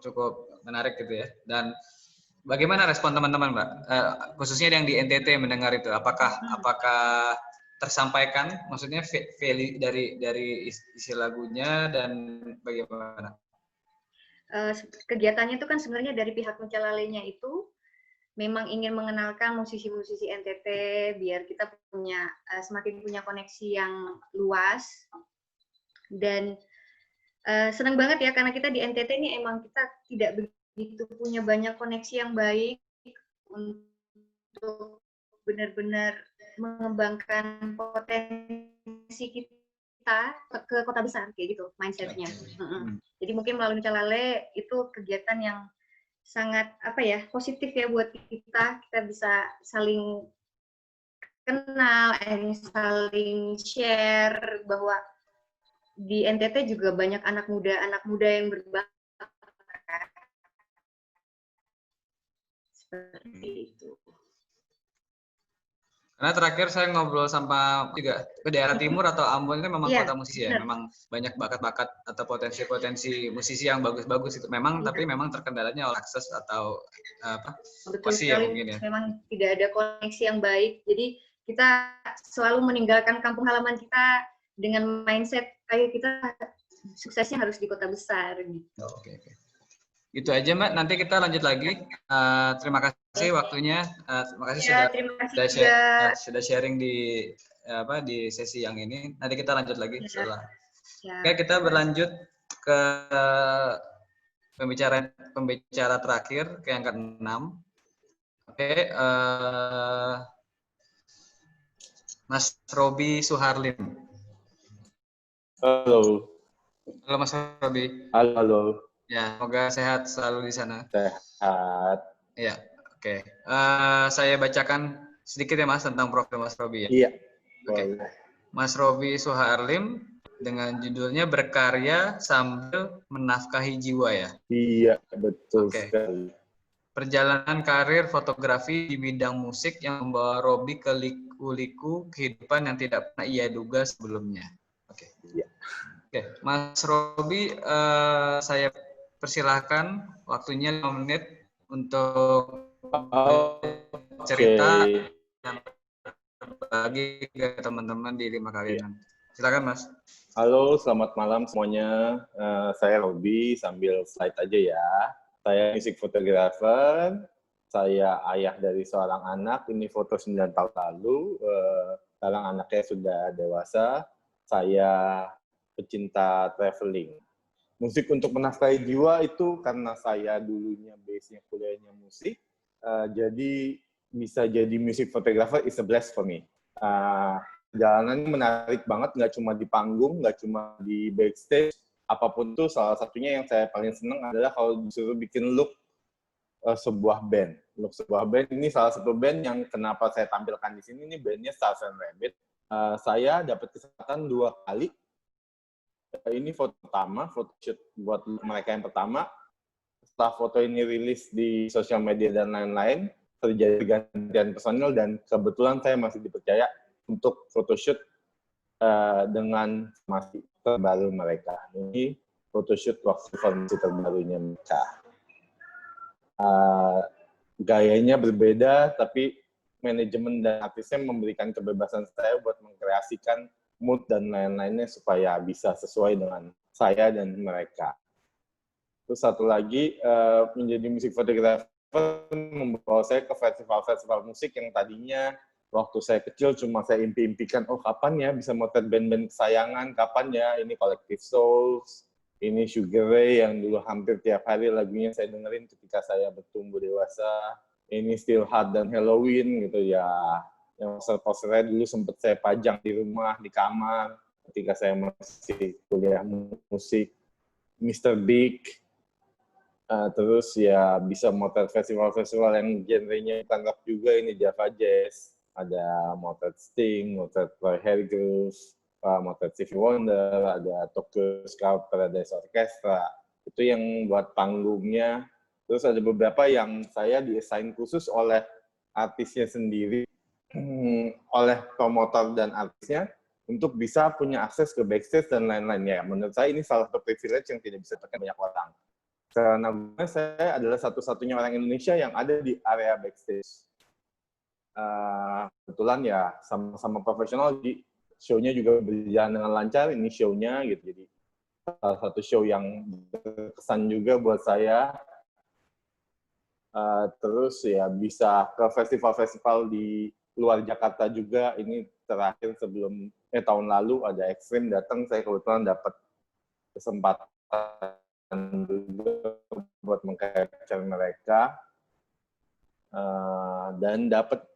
cukup menarik gitu ya. Dan bagaimana respon teman-teman, Mbak? Khususnya yang di NTT mendengar itu, apakah tersampaikan, maksudnya value dari isi lagunya, dan bagaimana? Kegiatannya itu kan sebenarnya dari pihak Nucalalenya itu memang ingin mengenalkan musisi-musisi NTT biar kita semakin punya koneksi yang luas. Dan senang banget ya karena kita di NTT ini emang kita tidak begitu punya banyak koneksi yang baik untuk benar-benar mengembangkan potensi kita ke kota besar kayak gitu mindsetnya. Jadi mungkin melalui Nuca Lale itu kegiatan yang sangat positif ya buat kita bisa saling kenal, saling share bahwa di NTT juga banyak anak muda yang berbakat seperti itu. Karena terakhir saya ngobrol sama juga ke daerah timur atau Ambon itu memang kota musisi ya, memang banyak bakat-bakat atau potensi-potensi musisi yang bagus-bagus itu memang, tapi memang terkendalanya oleh akses atau betul sekali, ya mungkin ya. Memang tidak ada koneksi yang baik, jadi kita selalu meninggalkan kampung halaman kita dengan mindset kayak kita suksesnya harus di kota besar gitu. Oke. Itu aja Mbak, nanti kita lanjut lagi. Terima kasih waktunya. Terima kasih sudah sharing di sesi yang ini. Nanti kita lanjut lagi setelah. Oke, kita berlanjut ke pembicara terakhir ke yang ke-6. Oke, Mas Robi Suharlim. Halo. Halo Mas Robi. Halo. Ya, semoga sehat selalu di sana. Sehat. Ya, oke. Saya bacakan sedikit ya Mas tentang profil Mas Robi ya. Iya. Oke. Mas Robi Suharlim dengan judulnya Berkarya Sambil Menafkahi Jiwa ya. Iya, betul sekali. Perjalanan karir fotografi di bidang musik yang membawa Robi ke liku-liku kehidupan yang tidak pernah ia duga sebelumnya. Oke. Iya. Oke, Mas Robi, saya persilahkan waktunya 5 menit untuk cerita dan berbagi ke teman-teman di 5 kali 6. Silakan Mas. Halo, selamat malam semuanya. Saya Robi, sambil slide aja ya. Saya music photographer, saya ayah dari seorang anak, ini foto 9 tahun lalu, sekarang anaknya sudah dewasa, saya pecinta traveling. Musik untuk menafkahi jiwa itu karena saya dulunya base-nya kuliahnya musik, jadi bisa jadi music photographer is a blast for me. Jalanannya menarik banget, nggak cuma di panggung, nggak cuma di backstage, apapun tuh. Salah satunya yang saya paling seneng adalah kalau disuruh bikin look sebuah band. Look sebuah band ini salah satu band yang kenapa saya tampilkan di sini, ini bandnya Stars and Rabbit. Saya dapat kesempatan 2 kali. Ini foto pertama, foto shoot buat mereka yang pertama. Setelah foto ini rilis di sosial media dan lain-lain, terjadi gantian personil dan kebetulan saya masih dipercaya untuk photoshoot dengan formasi terbaru mereka. Ini photoshoot waktu formasi terbarunya mereka. Gayanya berbeda, tapi manajemen dan artisnya memberikan kebebasan saya buat mengkreasikan mood dan lain-lainnya supaya bisa sesuai dengan saya dan mereka. Terus satu lagi, menjadi musik fotografer membawa saya ke festival-festival musik yang tadinya waktu saya kecil cuma saya impi-impikan, oh kapan ya bisa motret band-band kesayangan, kapan ya ini Collective Souls, ini Sugar Ray yang dulu hampir tiap hari lagunya saya dengerin ketika saya bertumbuh dewasa, ini Still Hard dan Halloween gitu ya. Yang poster-posternya dulu sempat saya pajang di rumah, di kamar, ketika saya masih kuliah musik, Mr. Big, terus ya bisa motret festival-festival yang genrenya bukan rock juga, ini Java Jazz, ada motret Sting, motret Roy Hargrove, motret Stevie Wonder, ada Tokyo Scout Paradise Orchestra, itu yang buat panggungnya. Terus ada beberapa yang saya di-assign khusus oleh artisnya sendiri, oleh promotor dan artisnya untuk bisa punya akses ke backstage dan lain-lainnya. Menurut saya ini salah satu privilege yang tidak bisa dapatkan banyak orang. Karena saya adalah satu-satunya orang Indonesia yang ada di area backstage. Kebetulan ya sama-sama profesional, di show-nya juga berjalan dengan lancar. Ini show-nya gitu, jadi salah satu show yang berkesan juga buat saya. Terus ya bisa ke festival-festival di luar Jakarta juga. Ini terakhir sebelum tahun lalu ada Extreme datang, saya kebetulan dapat kesempatan juga buat meng-capture mereka, dan dapat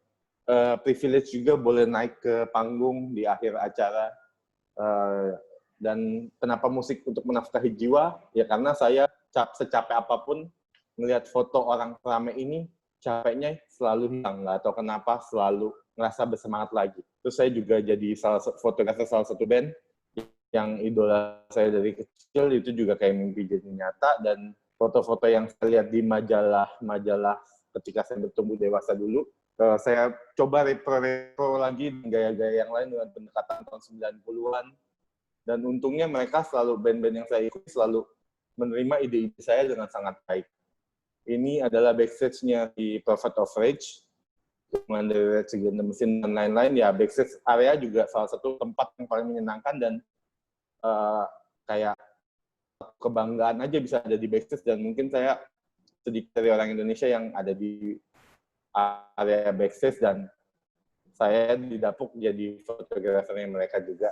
privilege juga boleh naik ke panggung di akhir acara. Dan kenapa musik untuk menafkahi jiwa? Ya karena saya secapek apapun melihat foto orang ramai ini, capeknya selalu hilang, nggak tahu kenapa selalu ngerasa bersemangat lagi. Terus saya juga jadi fotografer salah satu band yang idola saya dari kecil, itu juga kayak mimpi jadi nyata. Dan foto-foto yang saya lihat di majalah ketika saya bertumbuh dewasa dulu, saya coba repro lagi gaya-gaya yang lain dengan pendekatan tahun 90-an. Dan untungnya mereka selalu, band-band yang saya ikuti selalu menerima ide-ide saya dengan sangat baik. Ini adalah backstage-nya di Prophet of Rage, dengan dari Rage Against the Machine dan lain-lain. Ya, backstage area juga salah satu tempat yang paling menyenangkan, dan kayak kebanggaan aja bisa ada di backstage. Dan mungkin saya sedikit dari orang Indonesia yang ada di area backstage, dan saya didapuk jadi fotografernya mereka juga.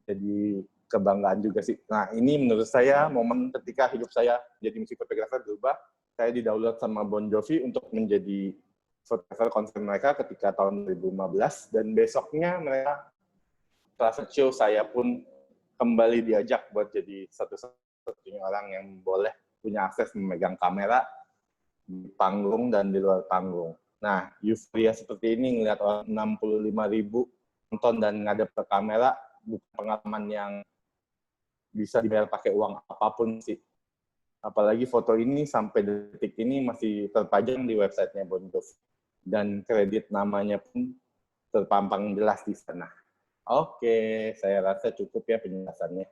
Jadi kebanggaan juga sih. Nah, ini menurut saya momen ketika hidup saya jadi musik fotografer berubah. Saya didownload sama Bon Jovi untuk menjadi fotografer konser mereka ketika tahun 2015, dan besoknya mereka setelah show saya pun kembali diajak buat jadi satu-satunya orang yang boleh punya akses memegang kamera di panggung dan di luar panggung. Nah, euforia seperti ini, ngelihat orang 65.000 nonton dan ngadep ke kamera, bukan pengalaman yang bisa dibayar pakai uang apapun sih. Apalagi foto ini sampai detik ini masih terpajang di websitenya Bon Jovi. Dan kredit namanya pun terpampang jelas di sana. Oke, saya rasa cukup ya penjelasannya.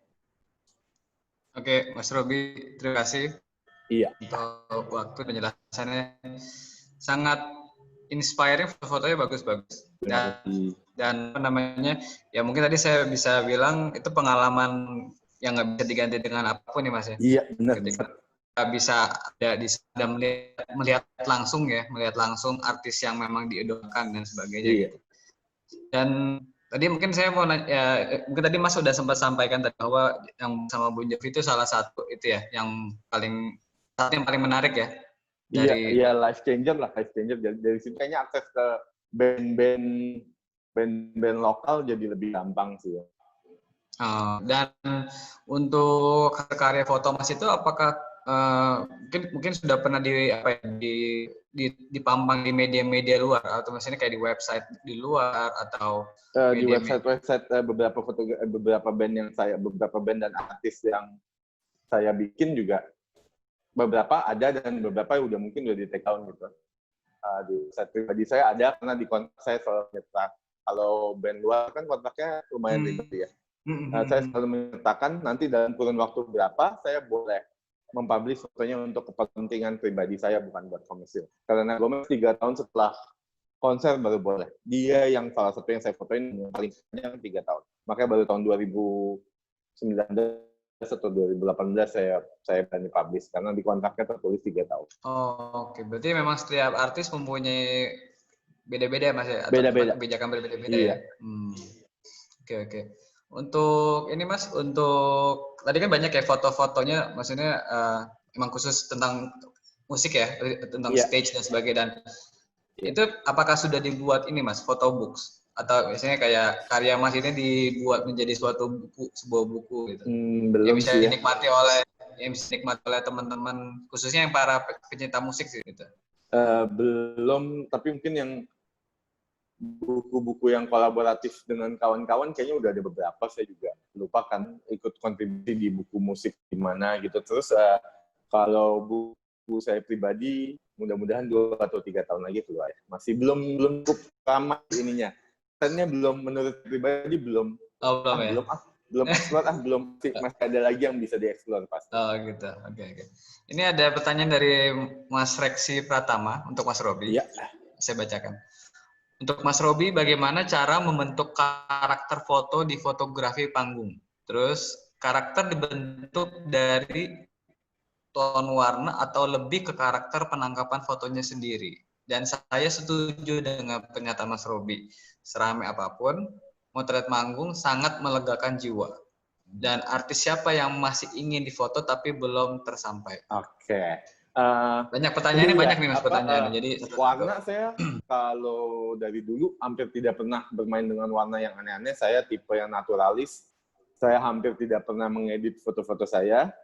Oke, Mas Robi, terima kasih. Iya. Untuk waktu penjelasannya. Sangat inspiring, foto-fotonya bagus-bagus. Dan apa namanya, ya mungkin tadi saya bisa bilang itu pengalaman yang nggak bisa diganti dengan apapun nih Mas ya. Iya, benar. Ketika bisa ada melihat langsung artis yang memang diidolakan dan sebagainya. Iya. Gitu. Dan tadi mungkin saya mau nanya, ya, mungkin tadi Mas sudah sempat sampaikan tadi bahwa yang sama Bon Jovi itu salah satu itu ya yang paling menarik ya. Dari Iya, life changer. Dari situ kayaknya akses ke band lokal jadi lebih gampang sih ya. Dan untuk karya foto Mas itu apakah mungkin sudah pernah dipampang di media-media luar, atau misalnya kayak di website di luar, atau di website beberapa band dan artis yang saya bikin juga beberapa ada, dan beberapa udah di take down gitu. Di website pribadi saya ada, karena di kontrak saya selalu menyetak. Kalau band luar kan kontraknya lumayan ribet ya. Saya selalu menyertakan nanti dalam kurun waktu berapa saya boleh mempublish fotonya untuk kepentingan pribadi saya, bukan buat komersil. Karena Gomez 3 tahun setelah konser baru boleh. Dia yang salah satu yang saya fotoin paling panjang 3 tahun. Makanya baru tahun 2019 atau 2018 saya berani publish, karena di kontraknya tertulis 3 tahun. Oke. Berarti memang setiap artis mempunyai beda-beda Mas ya? Beda-beda. Kebijakan berbeda-beda Iya. ya? Oke. Untuk ini Mas, untuk tadi kan banyak ya foto-fotonya, maksudnya emang khusus tentang musik ya, tentang stage dan sebagainya. Dan itu apakah sudah dibuat ini Mas, photo books? Atau biasanya kayak karya Mas ini dibuat menjadi sebuah buku gitu? Belum yang bisa sih dinikmati oleh teman-teman, khususnya yang para pecinta musik sih gitu. Belum, tapi mungkin yang buku-buku yang kolaboratif dengan kawan-kawan kayaknya udah ada beberapa. Saya juga lupa kan ikut kontribusi di buku musik di mana gitu. Terus kalau buku saya pribadi mudah-mudahan 2 atau 3 tahun lagi keluar. Masih belum cukup ramai ininya. Ternyata belum, menurut pribadi belum. Belum explore, masih ada lagi yang bisa dieksplor pasti. Oh gitu. Oke. Ini ada pertanyaan dari Mas Reksi Pratama untuk Mas Robi. Iya. Saya bacakan. Untuk Mas Robi, bagaimana cara membentuk karakter foto di fotografi panggung? Terus karakter dibentuk dari tone warna atau lebih ke karakter penangkapan fotonya sendiri? Dan saya setuju dengan pernyataan Mas Robi. Seramai apapun, motret manggung sangat melegakan jiwa. Dan artis siapa yang masih ingin difoto tapi belum tersampai? Oke. Banyak pertanyaannya, Iya, banyak nih Mas pertanyaannya. Jadi warna saya kalau dari dulu hampir tidak pernah bermain dengan warna yang aneh-aneh. Saya tipe yang naturalis. Saya hampir tidak pernah mengedit foto-foto saya.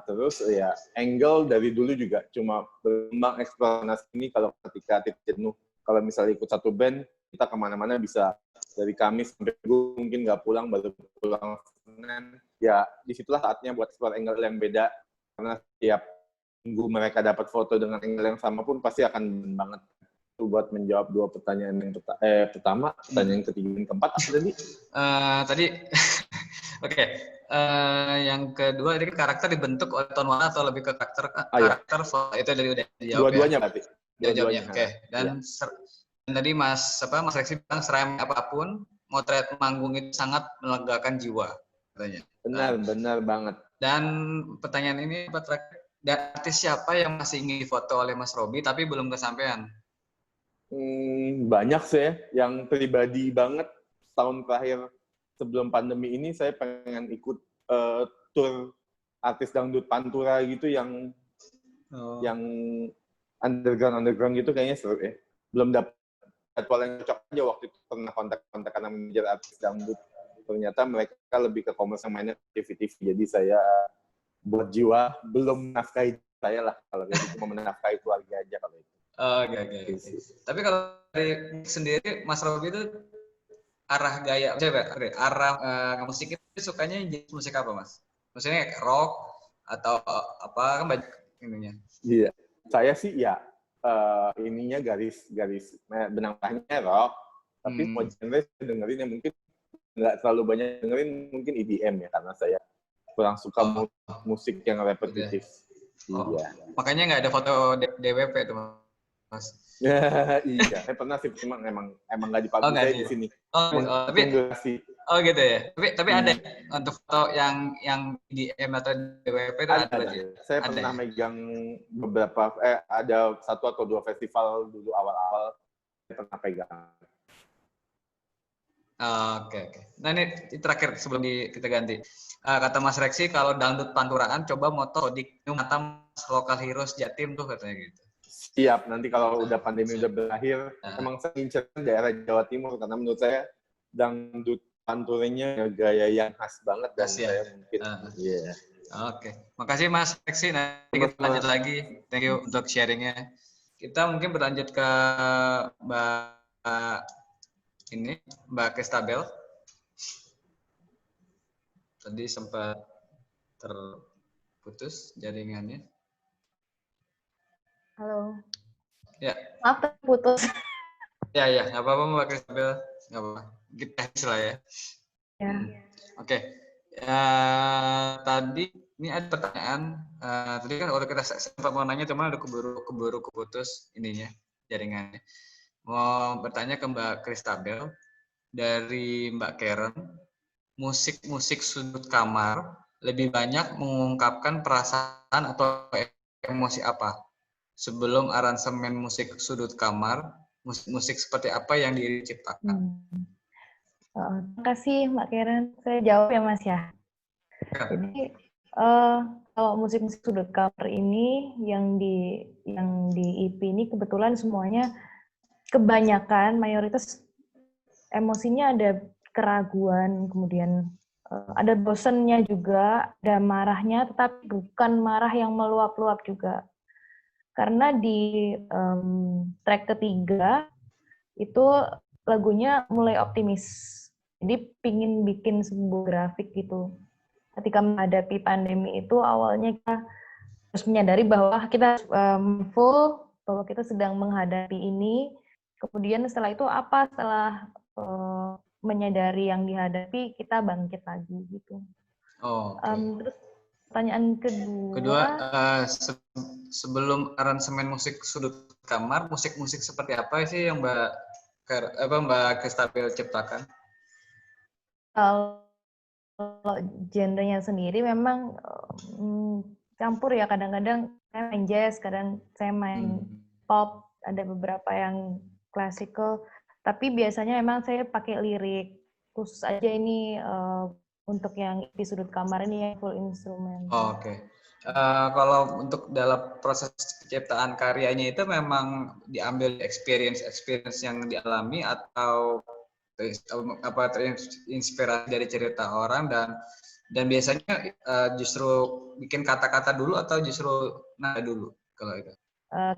Terus ya angle dari dulu juga cuma berkembang eksplorasi ini kalau ketika titik jenuh. Kalau misalnya ikut satu band, kita kemana-mana bisa dari Kamis sampai Minggu, mungkin nggak pulang, baru pulang Senin. Ya disitulah saatnya buat explore angle yang beda. Karena tiap minggu mereka dapat foto dengan angle yang sama pun pasti akan banget. Itu buat menjawab dua pertanyaan yang pertama, pertanyaan yang ketiga dan keempat apa tadi? Tadi oke. Yang kedua, ini karakter dibentuk oleh tone warna atau lebih ke karakter itu dari udah dijawab. Dua-duanya berarti. Dua-duanya. Oke. Dan tadi Mas Reksi bilang serem apapun, motret manggung itu sangat melegakan jiwa katanya. Benar banget. Dan pertanyaan ini apa terakhir? Dan artis siapa yang masih ingin difoto oleh Mas Robi tapi belum kesampaian? Banyak sih, yang pribadi banget tahun terakhir sebelum pandemi ini saya pengen ikut tour artis dangdut Pantura gitu yang underground gitu kayaknya seru ya. Belum dapat jadwal yang cocok aja waktu itu, pernah kontak karena manajer artis dangdut. Ternyata mereka lebih ke komersial mainnya TV. Jadi saya buat jiwa belum menafkahi saya lah, kalau gitu cuma menafkahi keluarga aja kalau itu. Oke. Tapi kalau dari sendiri Mas Robi itu arah gaya, musik itu sukanya jenis musik apa Mas? Maksudnya rock atau apa kan banyak ininya? Iya, saya sih ya ininya garis benang merahnya rock, tapi mau genre saya dengerin yang mungkin nggak terlalu banyak dengerin mungkin EDM ya, karena saya kurang suka musik yang repetitif. Iya. Makanya nggak ada foto DWP tuh Mas. Iya, saya pernah sih, cuma emang nggak dipublish di sini. Tapi gitu ya. Tapi ada untuk foto yang DM atau DWP itu ada. Saya pernah megang beberapa ada 1 atau 2 festival dulu awal-awal saya pernah pegang. Oke. Nah ini terakhir sebelum kita ganti. Kata Mas Reksi kalau dangdut Panturaan coba moto di Matam Local Heroes Jatim tuh katanya gitu. Siap, nanti kalau udah pandemi udah berakhir, emang saya ngincer daerah Jawa Timur karena menurut saya dangdut Panturanya gaya yang khas banget dan saya mungkin. Oke. Makasih Mas Reksi. Nanti kita lanjut lagi. Thank you untuk sharingnya. Kita mungkin berlanjut ke Mbak Kristabel. Tadi sempat terputus jaringannya. Halo. Ya. Maaf terputus. Ya, nggak apa-apa Mbak Kristabel. Nggak apa-apa. Kita lah ya. Ya. Oke. Tadi ini ada pertanyaan. Tadi kan waktu kita sempat mau nanya, cuma udah keburu keputus ininya jaringannya. Mau bertanya ke Mbak Kristabel dari Mbak Karen. Musik sudut kamar lebih banyak mengungkapkan perasaan atau emosi apa? Sebelum aransemen musik sudut kamar, musik seperti apa yang diciptakan? Terima kasih Mbak Karen. Saya jawab ya Mas ya. Jadi kalau musik sudut kamar ini yang di EP ini kebetulan semuanya mayoritas emosinya ada keraguan, kemudian ada bosannya juga, ada marahnya, tetapi bukan marah yang meluap-luap juga. Karena di track ketiga itu lagunya mulai optimis. Jadi pingin bikin sebuah grafik gitu. Ketika menghadapi pandemi itu awalnya kita harus menyadari bahwa kita full, bahwa kita sedang menghadapi ini. Kemudian setelah itu apa? Setelah menyadari yang dihadapi, kita bangkit lagi gitu. Terus pertanyaan kedua sebelum aransemen musik sudut kamar, musik seperti apa sih yang Mbak Kristabel ciptakan? Kalau genrenya sendiri memang campur ya, kadang-kadang saya main jazz, kadang saya main pop, ada beberapa yang classical. Tapi biasanya memang saya pakai lirik, khusus aja ini untuk yang di sudut kamar ini yang full instrumen. Oh, oke. Kalau untuk dalam proses penciptaan karyanya itu memang diambil experience yang dialami atau terinspirasi dari cerita orang dan biasanya justru bikin kata-kata dulu atau justru nada dulu kalau itu.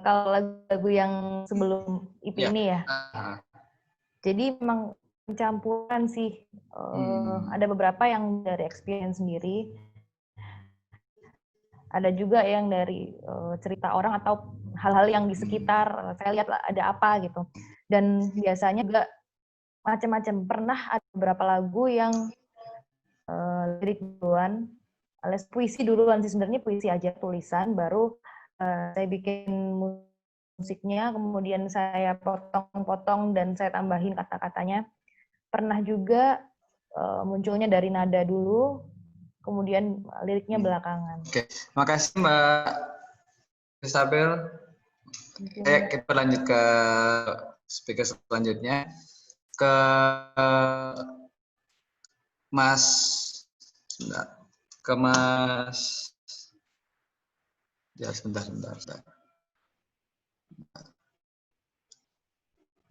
Kalau lagu yang sebelum EP ini ya. Jadi memang pencampuran sih. Ada beberapa yang dari experience sendiri. Ada juga yang dari cerita orang atau hal-hal yang di sekitar. Saya lihat ada apa gitu. Dan biasanya juga macam-macam. Pernah ada beberapa lagu yang lirik duluan, alias puisi duluan sih, sebenarnya puisi aja tulisan, baru saya bikin musiknya, kemudian saya potong-potong dan saya tambahin kata-katanya. Pernah juga munculnya dari nada dulu, kemudian liriknya belakangan. Oke, makasih Mbak Isabel. Kita lanjut ke speaker selanjutnya, ke Mas, ya sebentar.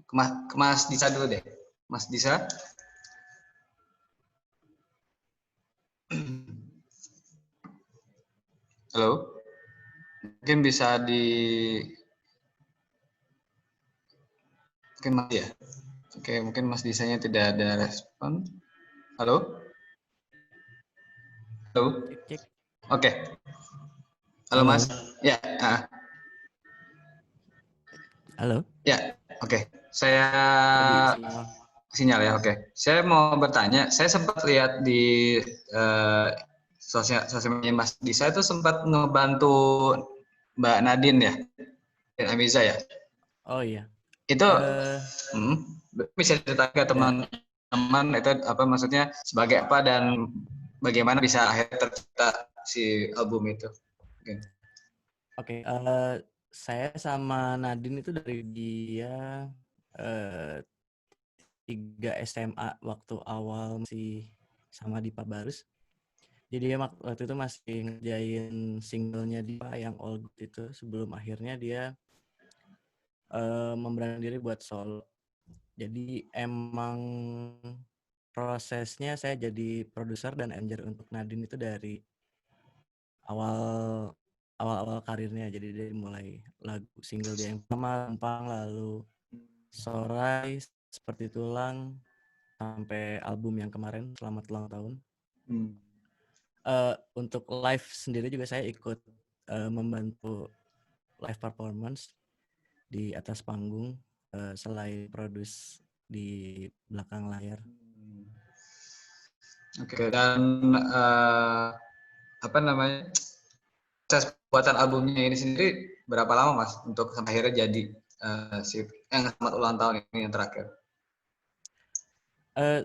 Ke Mas Disa dulu deh. Mas Disa. Halo. Mungkin bisa mungkin mati ya. Oke, mungkin Mas Disanya tidak ada respon. Halo? Halo? Cek. Oke. Halo Mas. Ya. Halo. Ya, oke. Saya sinyal ya, oke. Saya mau bertanya, saya sempat lihat di sosial media Mas Disa itu sempat ngebantu Mbak Nadine ya, dan Amiza ya. Oh iya. Itu bisa cerita ke teman-teman itu apa maksudnya sebagai apa dan bagaimana bisa akhirnya tercipta si album itu. Oke, saya sama Nadine itu dari dia 3 SMA waktu awal masih sama Dipa Barus. Jadi dia waktu itu masih ngerjain singlenya Dipa yang All Good itu sebelum akhirnya dia memberanikan diri buat solo. Jadi emang prosesnya saya jadi produser dan arranger untuk Nadine itu dari awal karirnya. Jadi dari mulai lagu single dia yang pertama Lempang, lalu Sorai, Seperti Tulang, sampai album yang kemarin Selamat Ulang Tahun. Untuk live sendiri juga saya ikut membantu live performance di atas panggung selain produce di belakang layar. Oke, dan apa namanya proses pembuatan albumnya ini sendiri berapa lama Mas untuk sampai akhirnya jadi yang Selamat Ulang Tahun ini yang terakhir?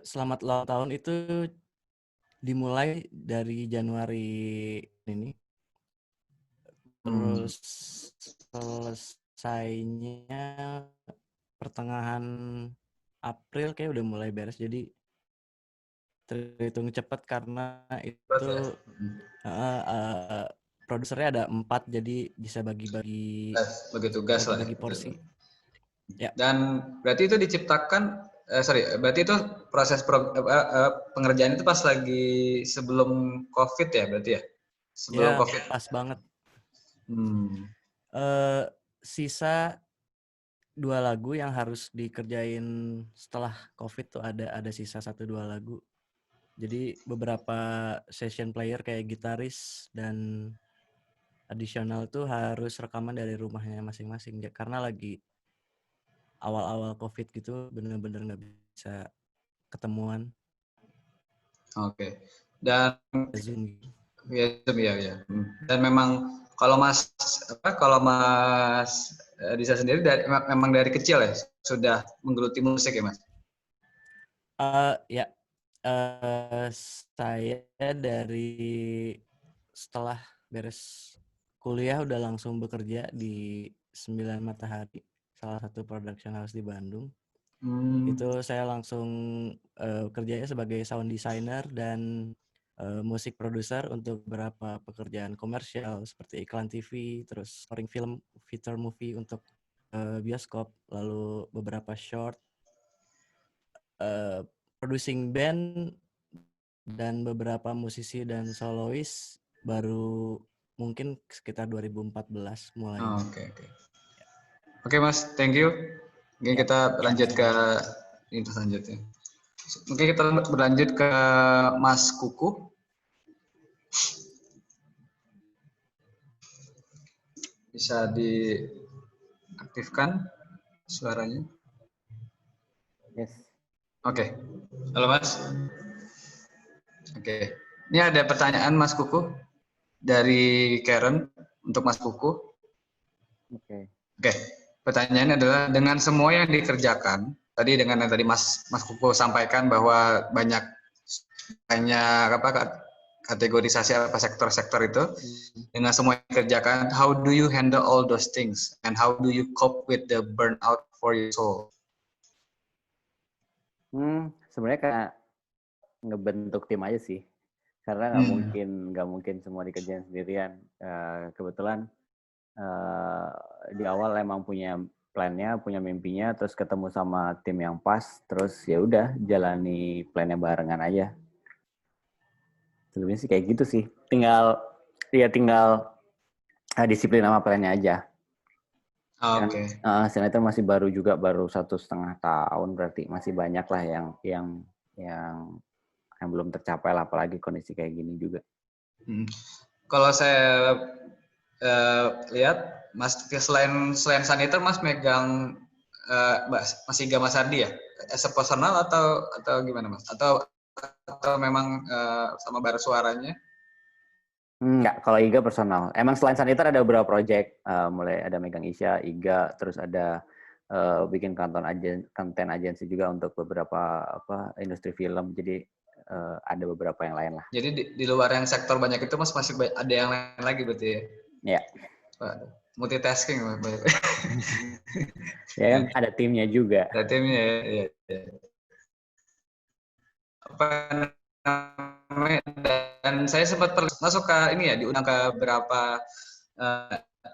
Selamat Ulang Tahun itu dimulai dari Januari ini, terus selesainya pertengahan April kayak udah mulai beres, jadi terhitung cepat karena itu produsernya ada 4, jadi bisa bagi tugas lah, bagi porsi. Ya. Dan berarti itu diciptakan berarti itu proses pengerjaan itu pas lagi sebelum COVID ya berarti ya? Sebelum ya, COVID. Pas banget. Sisa 2 lagu yang harus dikerjain setelah COVID tuh ada sisa 1-2 lagu. Jadi beberapa session player kayak gitaris dan additional tuh harus rekaman dari rumahnya masing-masing karena lagi awal-awal COVID gitu bener-bener nggak bisa ketemuan. Oke. Dan Zoom. Ya. Dan memang kalau Mas Disa sendiri memang dari kecil ya sudah menggeluti musik ya Mas? Saya dari setelah beres kuliah udah langsung bekerja di 9 Matahari, salah satu production house di Bandung. Itu saya langsung kerjanya sebagai sound designer dan musik produser untuk beberapa pekerjaan komersial seperti iklan TV, terus scoring film, feature movie untuk bioskop, lalu beberapa short, producing band, dan beberapa musisi dan solois baru mungkin sekitar 2014 mulai. Oke, Mas, thank you. Mungkin Ya, kita lanjut ke ini selanjutnya. Mungkin kita berlanjut ke Mas Kuku. Bisa diaktifkan suaranya. Yes. Oke. Halo, Mas. Oke. Ini ada pertanyaan Mas Kuku dari Karen untuk Mas Kuku. Oke. Oke. Pertanyaannya adalah dengan semua yang dikerjakan tadi dengan yang tadi Mas Kuku sampaikan bahwa banyak apa kategorisasi apa sektor-sektor itu dengan semua yang dikerjakan, how do you handle all those things and how do you cope with the burnout for your soul? Sebenarnya kayak ngebentuk tim aja sih, karena nggak mungkin semua dikerjain sendirian. Kebetulan di awal emang punya plannya, punya mimpinya, terus ketemu sama tim yang pas, terus ya udah jalani plannya barengan aja. Sebelumnya sih kayak gitu sih, tinggal disiplin sama plannya aja. Oke. Sanitar masih baru 1,5 tahun, berarti masih banyak lah yang belum tercapai lah, apalagi kondisi kayak gini juga. Kalau saya lihat Mas selain Sanitar, Mas megang Mas Iga Mas Ardi ya, as a personal atau gimana Mas? Atau memang sama bara suaranya? Enggak, kalau Iga personal. Emang selain Sanitar ada beberapa project, mulai ada megang Isya, Iga, terus ada bikin konten agensi juga untuk beberapa industri film. Jadi ada beberapa yang lain lah. Jadi di luar yang sektor banyak itu Mas masih ada yang lain lagi berarti ya? Ya. Multitasking. Ya kan ada timnya juga. Ada timnya ya. Apa namanya? Dan saya sempat masuk ke ini ya, diundang ke beberapa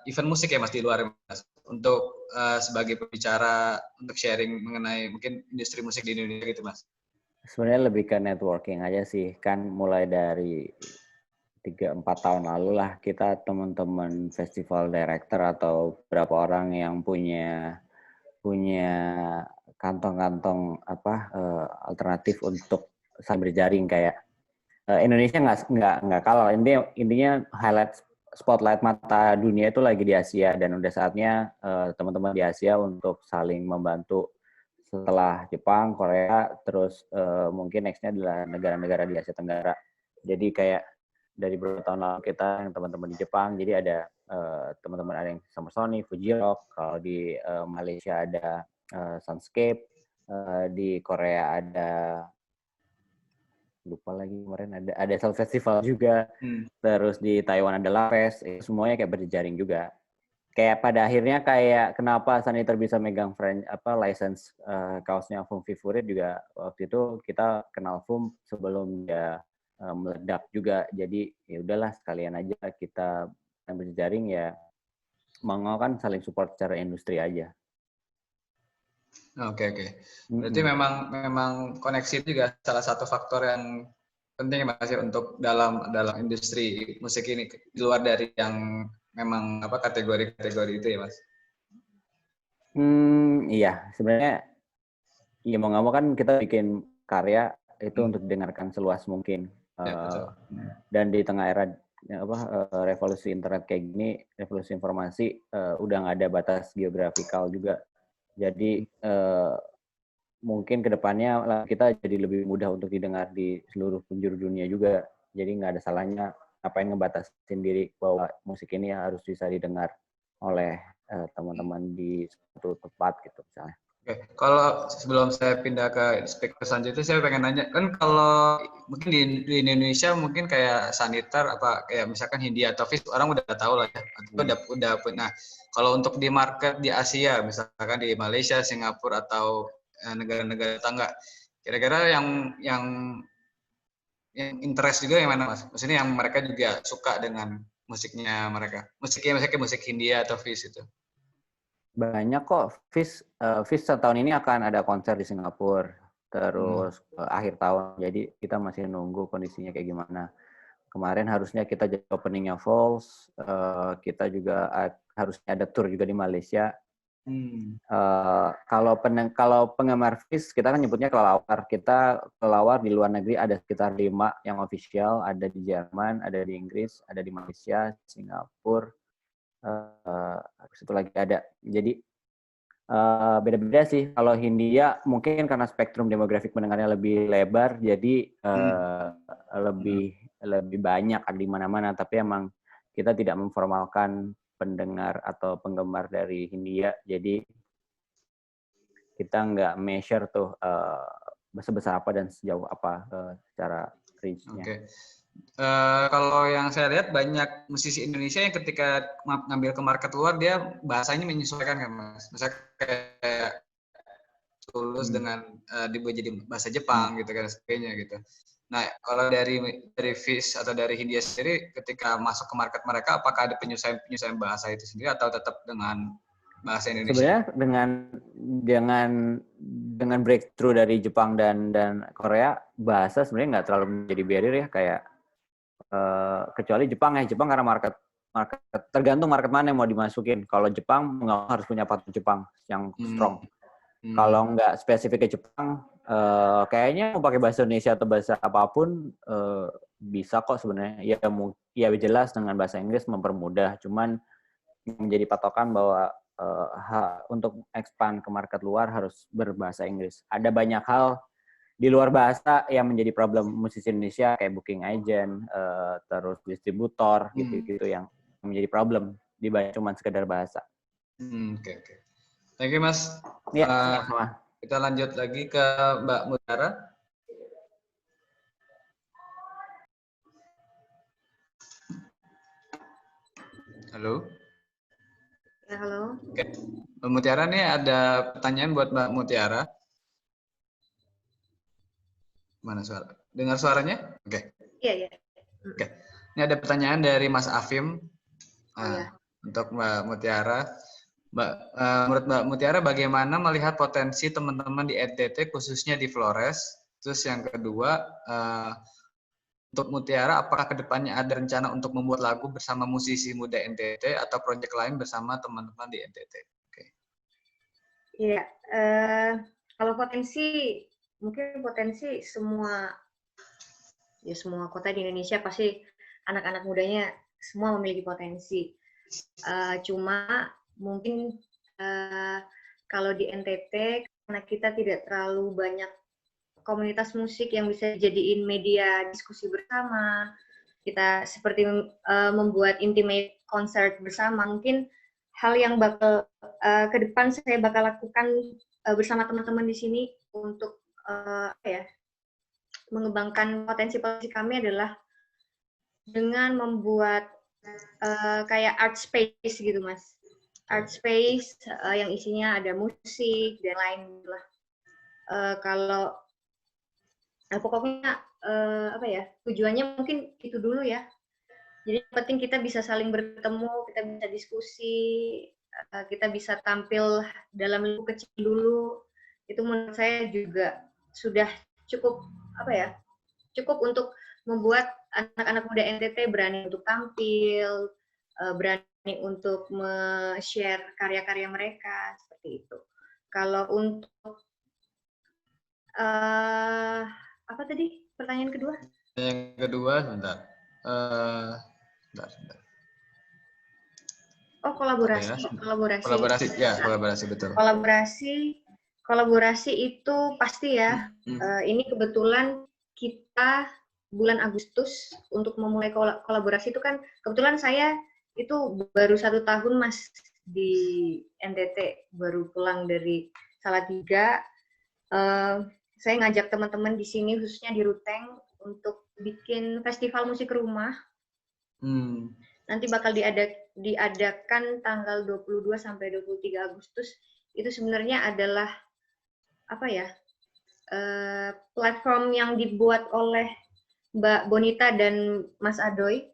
event musik ya Mas di luar Mas, untuk sebagai pembicara untuk sharing mengenai mungkin industri musik di Indonesia gitu Mas. Sebenarnya lebih ke networking aja sih, kan mulai dari 3-4 tahun lalu lah kita teman-teman festival director atau beberapa orang yang punya kantong-kantong alternatif untuk saling berjaring kayak Indonesia nggak kalah. Intinya highlight spotlight mata dunia itu lagi di Asia, dan udah saatnya teman-teman di Asia untuk saling membantu setelah Jepang, Korea, terus mungkin nextnya adalah negara-negara di Asia Tenggara. Jadi kayak dari beberapa tahun lalu kita yang teman-teman di Jepang, jadi ada teman-teman ada yang sama Sony, Fuji Rock, kalau di Malaysia ada Soundscape, di Korea ada lupa lagi kemarin ada Soul Festival juga, terus di Taiwan ada La Fest, semuanya kayak berjejaring juga. Kayak pada akhirnya kayak kenapa Sanitar bisa megang license kaosnya Fum Favorit juga waktu itu kita kenal Fum sebelum dia meledak juga, jadi ya udahlah sekalian aja kita berjejaring ya, mau kan saling support secara industri aja. Oke. Berarti memang koneksi itu juga salah satu faktor yang penting Mas ya untuk dalam industri musik ini, di luar dari yang memang kategori-kategori itu ya Mas. Iya, sebenarnya ya mau nggak mau kan kita bikin karya itu untuk didengarkan seluas mungkin. Dan di tengah era revolusi internet kayak gini, revolusi informasi, udah nggak ada batas geografikal juga. Jadi mungkin kedepannya kita jadi lebih mudah untuk didengar di seluruh penjuru dunia juga. Jadi nggak ada salahnya ngapain ngebatasin diri bahwa musik ini harus bisa didengar oleh teman-teman di suatu tempat gitu misalnya. Oke, kalau sebelum saya pindah ke speaker selanjutnya, saya pengen nanya, kan kalau mungkin di Indonesia mungkin kayak Sanitar kayak misalkan Hindia atau Fis, orang udah tahu lah ya, udah. Nah, kalau untuk di market di Asia, misalkan di Malaysia, Singapura atau negara-negara tetangga. Kira-kira yang interest juga yang mana Mas? Maksudnya yang mereka juga suka dengan musiknya mereka. Musiknya musik Hindia atau Fish itu. Banyak kok. Fish tahun ini akan ada konser di Singapura. Terus akhir tahun. Jadi kita masih nunggu kondisinya kayak gimana. Kemarin harusnya kita jadi openingnya Falls. Kita juga harusnya ada tour juga di Malaysia. Kalau penggemar Fish, kita kan nyebutnya kelelawar. Kita kelelawar di luar negeri ada sekitar 5 yang official. Ada di Jerman, ada di Inggris, ada di Malaysia, Singapura. Itu lagi ada. Jadi beda-beda sih. Kalau Hindia mungkin karena spektrum demografik pendengarnya lebih lebar, jadi lebih banyak di mana-mana. Tapi emang kita tidak memformalkan pendengar atau penggemar dari Hindia, jadi kita nggak measure tuh sebesar apa dan sejauh apa secara reach-nya. Oke. Kalau yang saya lihat banyak musisi Indonesia yang ketika ngambil ke market luar dia bahasanya menyesuaikan kan Mas. Misalnya kayak Tulus dengan dibuat jadi bahasa Jepang gitu kan sebagainya gitu. Nah, kalau dari Fish atau dari Hindia sendiri ketika masuk ke market mereka apakah ada penyesuaian bahasa itu sendiri atau tetap dengan bahasa Indonesia? Sebenarnya dengan breakthrough dari Jepang dan Korea, bahasa sebenarnya nggak terlalu menjadi barrier ya, kayak kecuali Jepang karena market tergantung market mana yang mau dimasukin. Kalau Jepang nggak harus punya patent Jepang yang strong. Kalau nggak spesifik ke Jepang, kayaknya mau pakai bahasa Indonesia atau bahasa apapun bisa kok sebenarnya. Ya jelas dengan bahasa Inggris mempermudah. Cuman menjadi patokan bahwa untuk expand ke market luar harus berbahasa Inggris. Ada banyak hal di luar bahasa yang menjadi problem musisi Indonesia kayak booking agent, terus distributor gitu yang menjadi problem dibanding cuma sekedar bahasa. Oke. Thank you Mas. Ya, sama. Kita lanjut lagi ke Mbak Mutiara. Halo. Ya, halo. Oke. Mbak Mutiara nih ada pertanyaan buat Mbak Mutiara. Mana suara? Dengar suaranya? Oke. Iya. Oke. Ini ada pertanyaan dari Mas Afim. Untuk Mbak Mutiara. Menurut Mbak Mutiara bagaimana melihat potensi teman-teman di NTT khususnya di Flores? Terus yang kedua, untuk Mutiara apakah kedepannya ada rencana untuk membuat lagu bersama musisi muda NTT atau proyek lain bersama teman-teman di NTT? Oke. Iya, kalau mungkin potensi semua kota di Indonesia pasti anak-anak mudanya semua memiliki potensi. Cuma mungkin kalau di NTT karena kita tidak terlalu banyak komunitas musik yang bisa dijadiin media diskusi bersama, kita seperti membuat intimate concert bersama, mungkin hal yang bakal ke depan saya bakal lakukan bersama teman-teman di sini untuk mengembangkan potensi-potensi kami adalah dengan membuat kayak art space gitu Mas. Art space yang isinya ada musik dan lain lah. Kalau pokoknya tujuannya mungkin itu dulu ya. Jadi penting kita bisa saling bertemu, kita bisa diskusi, kita bisa tampil dalam lingkup kecil dulu. Itu menurut saya juga sudah cukup cukup untuk membuat anak-anak muda NTT berani untuk tampil, berani untuk share karya-karya mereka seperti itu. Kalau untuk apa tadi pertanyaan kedua? Yang kedua, sebentar. Oh, kolaborasi. Kolaborasi betul. Kolaborasi itu pasti ya. Ini kebetulan kita bulan Agustus untuk memulai kolaborasi itu kan kebetulan saya itu baru 1 tahun Mas di NTT, baru pulang dari Salatiga. Saya ngajak teman-teman di sini khususnya di Ruteng untuk bikin festival musik rumah. Nanti bakal diadakan tanggal 22 sampai 23 Agustus. Itu sebenarnya adalah apa ya, platform yang dibuat oleh Mbak Bonita dan Mas Adoy.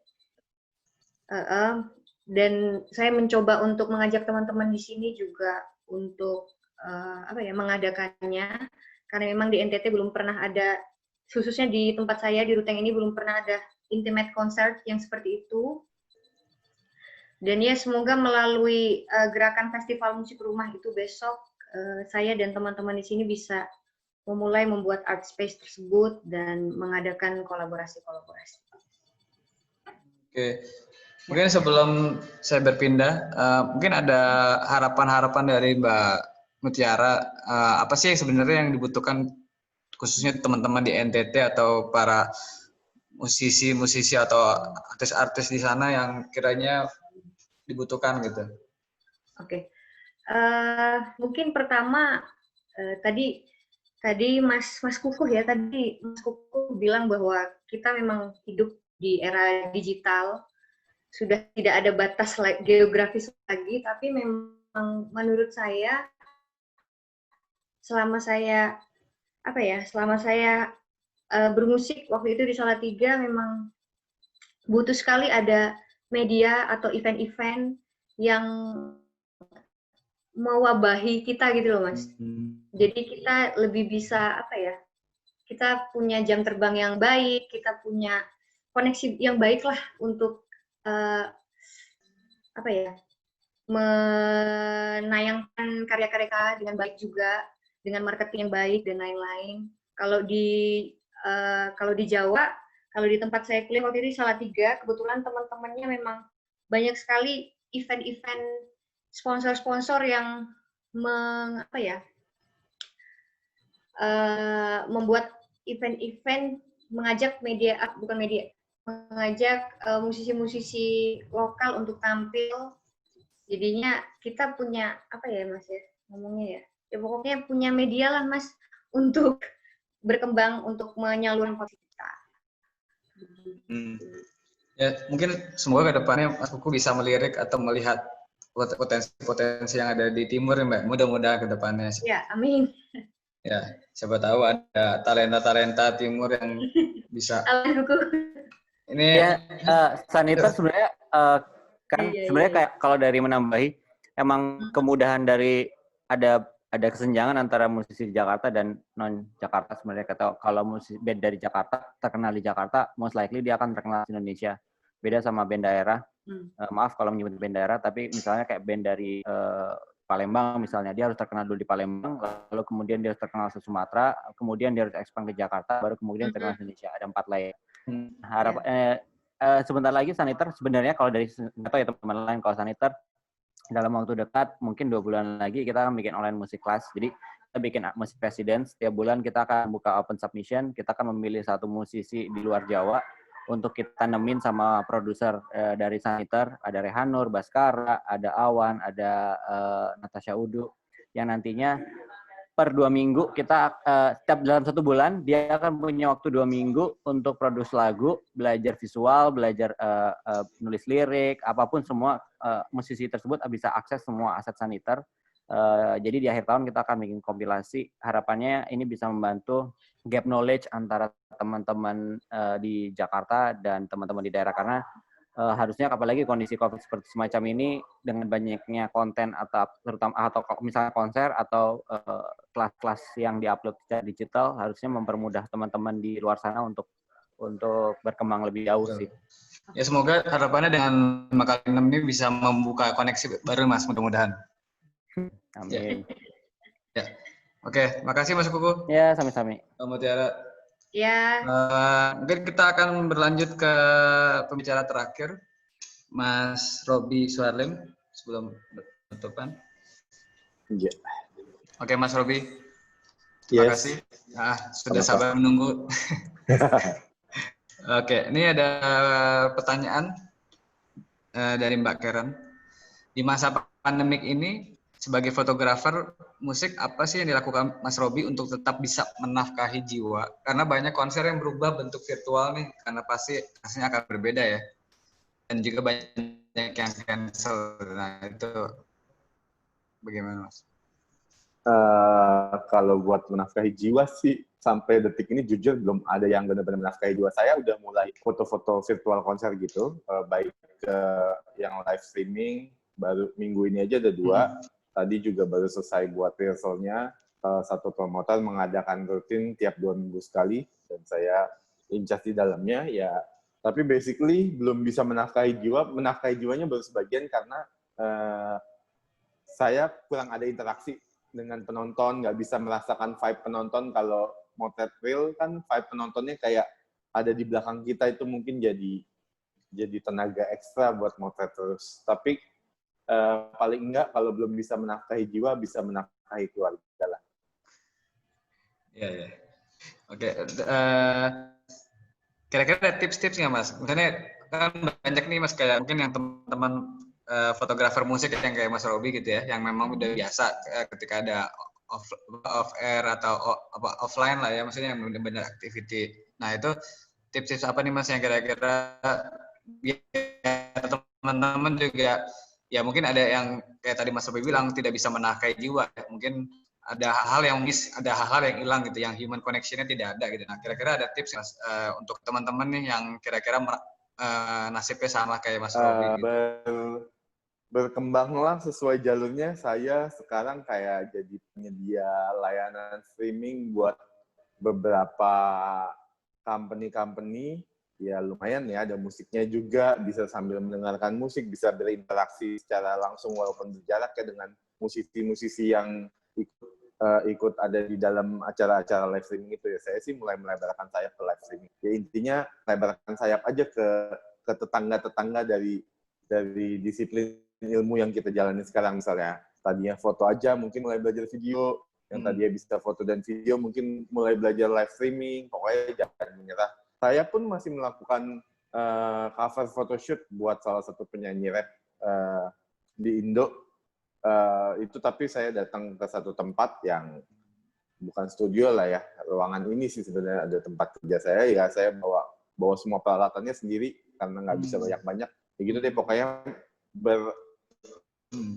Dan saya mencoba untuk mengajak teman-teman di sini juga untuk apa ya, mengadakannya, karena memang di NTT belum pernah ada, khususnya di tempat saya di Ruteng ini belum pernah ada intimate concert yang seperti itu. Dan ya semoga melalui gerakan festival musik rumah itu besok, saya dan teman-teman di sini bisa memulai membuat art space tersebut dan mengadakan kolaborasi-kolaborasi. Oke, mungkin sebelum saya berpindah, mungkin ada harapan-harapan dari Mbak Mutiara, apa sih sebenarnya yang dibutuhkan khususnya teman-teman di NTT atau para musisi-musisi atau artis-artis di sana yang kiranya dibutuhkan gitu? Oke, mungkin pertama tadi Mas Kukuh ya, tadi Mas Kukuh bilang bahwa kita memang hidup di era digital, sudah tidak ada batas geografis lagi, tapi memang menurut saya selama saya bermusik waktu itu di Salatiga, memang butuh sekali ada media atau event-event yang mewabahi kita gitu loh, Mas. Jadi kita lebih bisa kita punya jam terbang yang baik, kita punya koneksi yang baik lah untuk menayangkan karya-karya dengan baik juga, dengan marketing yang baik dan lain-lain. Kalau di Jawa, kalau di tempat saya kuliah waktu itu di Salatiga, kebetulan teman-temannya memang banyak sekali event-event sponsor-sponsor yang membuat event-event, mengajak mengajak musisi-musisi lokal untuk tampil. Jadinya kita punya Mas ya ngomongnya ya pokoknya punya media lah Mas untuk berkembang, untuk menyalurkan potensi kita. Ya mungkin semoga kedepannya Mas Kuku bisa melirik atau melihat potensi-potensi yang ada di timur ya Mbak. Mudah-mudahan kedepannya. Ya, amin. Ya, siapa tahu ada talenta-talenta timur yang bisa. Ini ya, Saniter sebenarnya sebenarnya kayak kalau dari menambahi emang kemudahan dari ada kesenjangan antara musisi Jakarta dan non Jakarta sebenarnya. Kalau musisi band dari Jakarta terkenal di Jakarta, most likely dia akan terkenal di Indonesia. Beda sama band daerah. Maaf kalau menyebut band daerah, tapi misalnya kayak band dari Palembang misalnya, dia harus terkenal dulu di Palembang, lalu kemudian dia harus terkenal di Sumatera, kemudian dia harus expand ke Jakarta, baru kemudian terkenal di Indonesia. Ada 4 layer. Sebentar lagi Saniter sebenarnya kalau dari atau ya teman-teman lain, kalau Saniter dalam waktu dekat mungkin 2 bulan lagi kita akan bikin online musik class. Jadi kita bikin musik residence, setiap bulan kita akan buka open submission, kita akan memilih satu musisi di luar Jawa untuk kita nemin sama produser dari Saniter, ada Rehanur, Baskara, ada Awan, ada Natasha Udu, yang nantinya per 2 minggu kita setiap dalam 1 bulan dia akan punya waktu 2 minggu untuk produce lagu, belajar visual, belajar nulis lirik, apapun semua musisi tersebut bisa akses semua aset Saniter. Jadi di akhir tahun kita akan bikin kompilasi. Harapannya ini bisa membantu gap knowledge antara teman-teman di Jakarta dan teman-teman di daerah, karena harusnya apalagi kondisi COVID seperti semacam ini dengan banyaknya konten atau terutama atau misalnya konser atau kelas-kelas yang diupload secara digital, harusnya mempermudah teman-teman di luar sana untuk berkembang lebih jauh sih. Ya semoga harapannya dengan Makali 6 ini bisa membuka koneksi baru Mas, mudah-mudahan. Amin. Ya. Oke, makasih Mas Kuku. Ya, sami-sami. Mutiara. Ya. Mungkin kita akan berlanjut ke pembicara terakhir, Mas Robi Suarlim, sebelum penutupan. Ya. Oke, Mas Robi. Terima kasih. Sudah sabar menunggu. Oke, ini ada pertanyaan dari Mbak Karen. Di masa pandemik ini, sebagai fotografer musik, apa sih yang dilakukan Mas Robi untuk tetap bisa menafkahi jiwa? Karena banyak konser yang berubah bentuk virtual nih, karena pasti hasilnya akan berbeda ya. Dan juga banyak yang cancel. Nah itu bagaimana Mas? Kalau buat menafkahi jiwa sih, sampai detik ini jujur belum ada yang benar-benar menafkahi jiwa. Saya udah mulai foto-foto virtual konser gitu, baik yang live streaming, baru minggu ini aja ada 2. Tadi juga baru selesai buat rehearsalnya. Satu promotor mengadakan rutin tiap 2 minggu sekali, dan saya incas di dalamnya. Ya, tapi basically belum bisa menafkahi jiwa. Menafkahi jiwanya baru sebagian karena saya kurang ada interaksi dengan penonton, nggak bisa merasakan vibe penonton. Kalau motret real kan vibe penontonnya kayak ada di belakang kita, itu mungkin jadi tenaga ekstra buat motret terus. Tapi paling enggak kalau belum bisa menafkahi jiwa, bisa menafkahi keluarga lah. Ya. Oke. Kira-kira ada tips-tips nggak Mas? Misalnya kan banyak nih Mas, kayak mungkin yang teman-teman fotografer musik yang kayak Mas Robi gitu ya, yang memang udah biasa ketika ada off air atau offline lah ya, maksudnya yang benar-benar activity. Nah itu tips-tips apa nih Mas yang kira-kira biar teman-teman juga, ya mungkin ada yang kayak tadi Mas Robi bilang tidak bisa menafkahi jiwa, mungkin ada hal-hal yang miss, ada hal-hal yang hilang gitu, yang human connection-nya tidak ada gitu. Nah kira-kira ada tips Mas untuk teman-teman nih yang kira-kira nasibnya sama kayak Mas Robi gitu. Berkembanglah sesuai jalurnya. Saya sekarang kayak jadi penyedia layanan streaming buat beberapa company, ya lumayan ya, ada musiknya juga, bisa sambil mendengarkan musik, bisa berinteraksi secara langsung walaupun berjarak ya dengan musisi-musisi yang ikut ada di dalam acara-acara live streaming itu ya. Saya sih mulai melebarkan sayap ke live streaming. Ya intinya lebarkan sayap aja ke tetangga-tetangga dari disiplin ilmu yang kita jalani sekarang. Misalnya tadinya foto aja, mungkin mulai belajar video. Yang tadinya bisa foto dan video, mungkin mulai belajar live streaming. Pokoknya jangan menyerah. Saya pun masih melakukan cover photoshoot buat salah satu penyanyi rap di Indo. Itu tapi saya datang ke satu tempat yang bukan studio lah ya, ruangan ini sih sebenarnya ada tempat kerja saya. Ya saya bawa semua peralatannya sendiri karena nggak bisa banyak-banyak. Ya gitu deh, pokoknya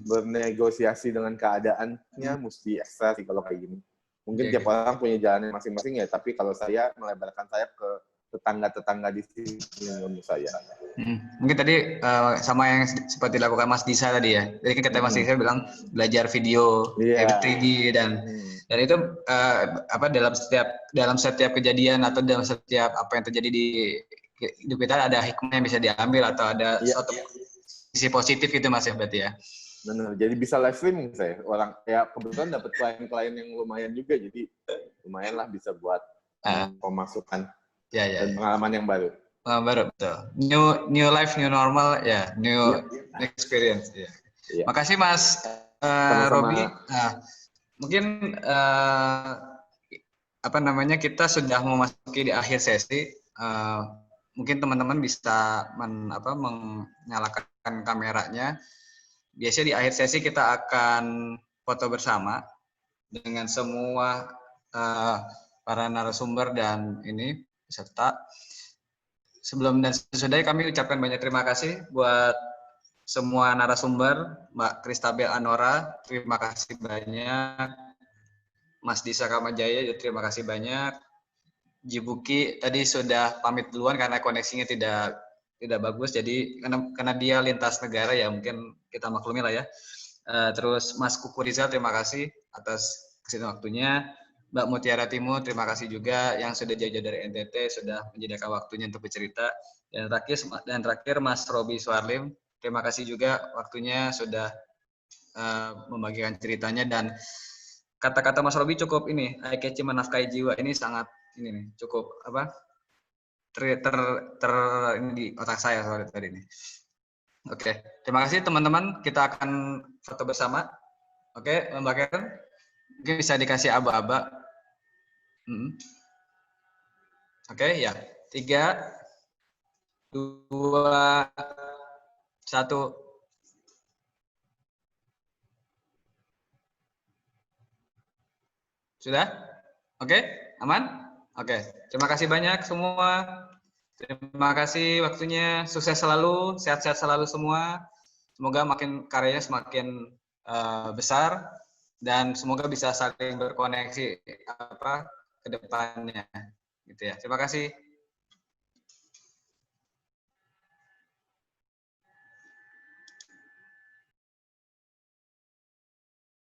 bernegosiasi dengan keadaannya mesti ekstra sih kalau kayak gini. Mungkin tiap orang punya jalannya masing-masing ya, tapi kalau saya melebarkan sayap ke tetangga-tetangga di sini menurut saya. Mungkin tadi sama yang seperti dilakukan Mas Disa tadi ya. Jadi kan kata Mas Disa bilang belajar video, 3D dan itu dalam setiap kejadian atau dalam setiap apa yang terjadi di hidup kita ada hikmah yang bisa diambil atau ada suatu sisi positif gitu Mas ya berarti ya. Benar. Jadi bisa live streaming saya. Orang ya kebetulan dapat klien-klien yang lumayan juga, jadi lumayan lah bisa buat pemasukan. Dan pengalaman yang baru. Baru betul. New life, new normal, ya, new experience. Ya. Makasih Mas Robi. Mungkin kita sudah memasuki di akhir sesi. Mungkin teman-teman bisa menyalakan kameranya. Biasanya di akhir sesi kita akan foto bersama dengan semua para narasumber dan ini peserta. Sebelum dan sesudah kami ucapkan banyak terima kasih buat semua narasumber, Mbak Kristabel Anora, terima kasih banyak. Mas Disa Kamajaya, terima kasih banyak. Jibuki tadi sudah pamit duluan karena koneksinya tidak bagus, jadi karena dia lintas negara ya mungkin kita maklumi lah ya. Terus Mas Kukurizal, terima kasih atas kesempatan waktunya. Mbak Mutiara Timur, terima kasih juga yang sudah jauh-jauh dari NTT, sudah menyediakan waktunya untuk bercerita. Dan terakhir Mas Robi Suarlim, terima kasih juga waktunya sudah membagikan ceritanya, dan kata-kata Mas Robi cukup ini, eye-catching, menafkahi jiwa, ini sangat ini nih, cukup ini di otak saya soal tadi ini. Oke, terima kasih teman-teman, kita akan foto bersama. Oke, Mbak Karen, mungkin bisa dikasih aba-aba. Oke, ya. 3, 2, 1. Sudah? Oke, aman? Oke, terima kasih banyak semua. Terima kasih waktunya. Sukses selalu, sehat-sehat selalu semua. Semoga karyanya semakin besar. dan semoga bisa saling berkoneksi ke depannya gitu ya. Terima kasih.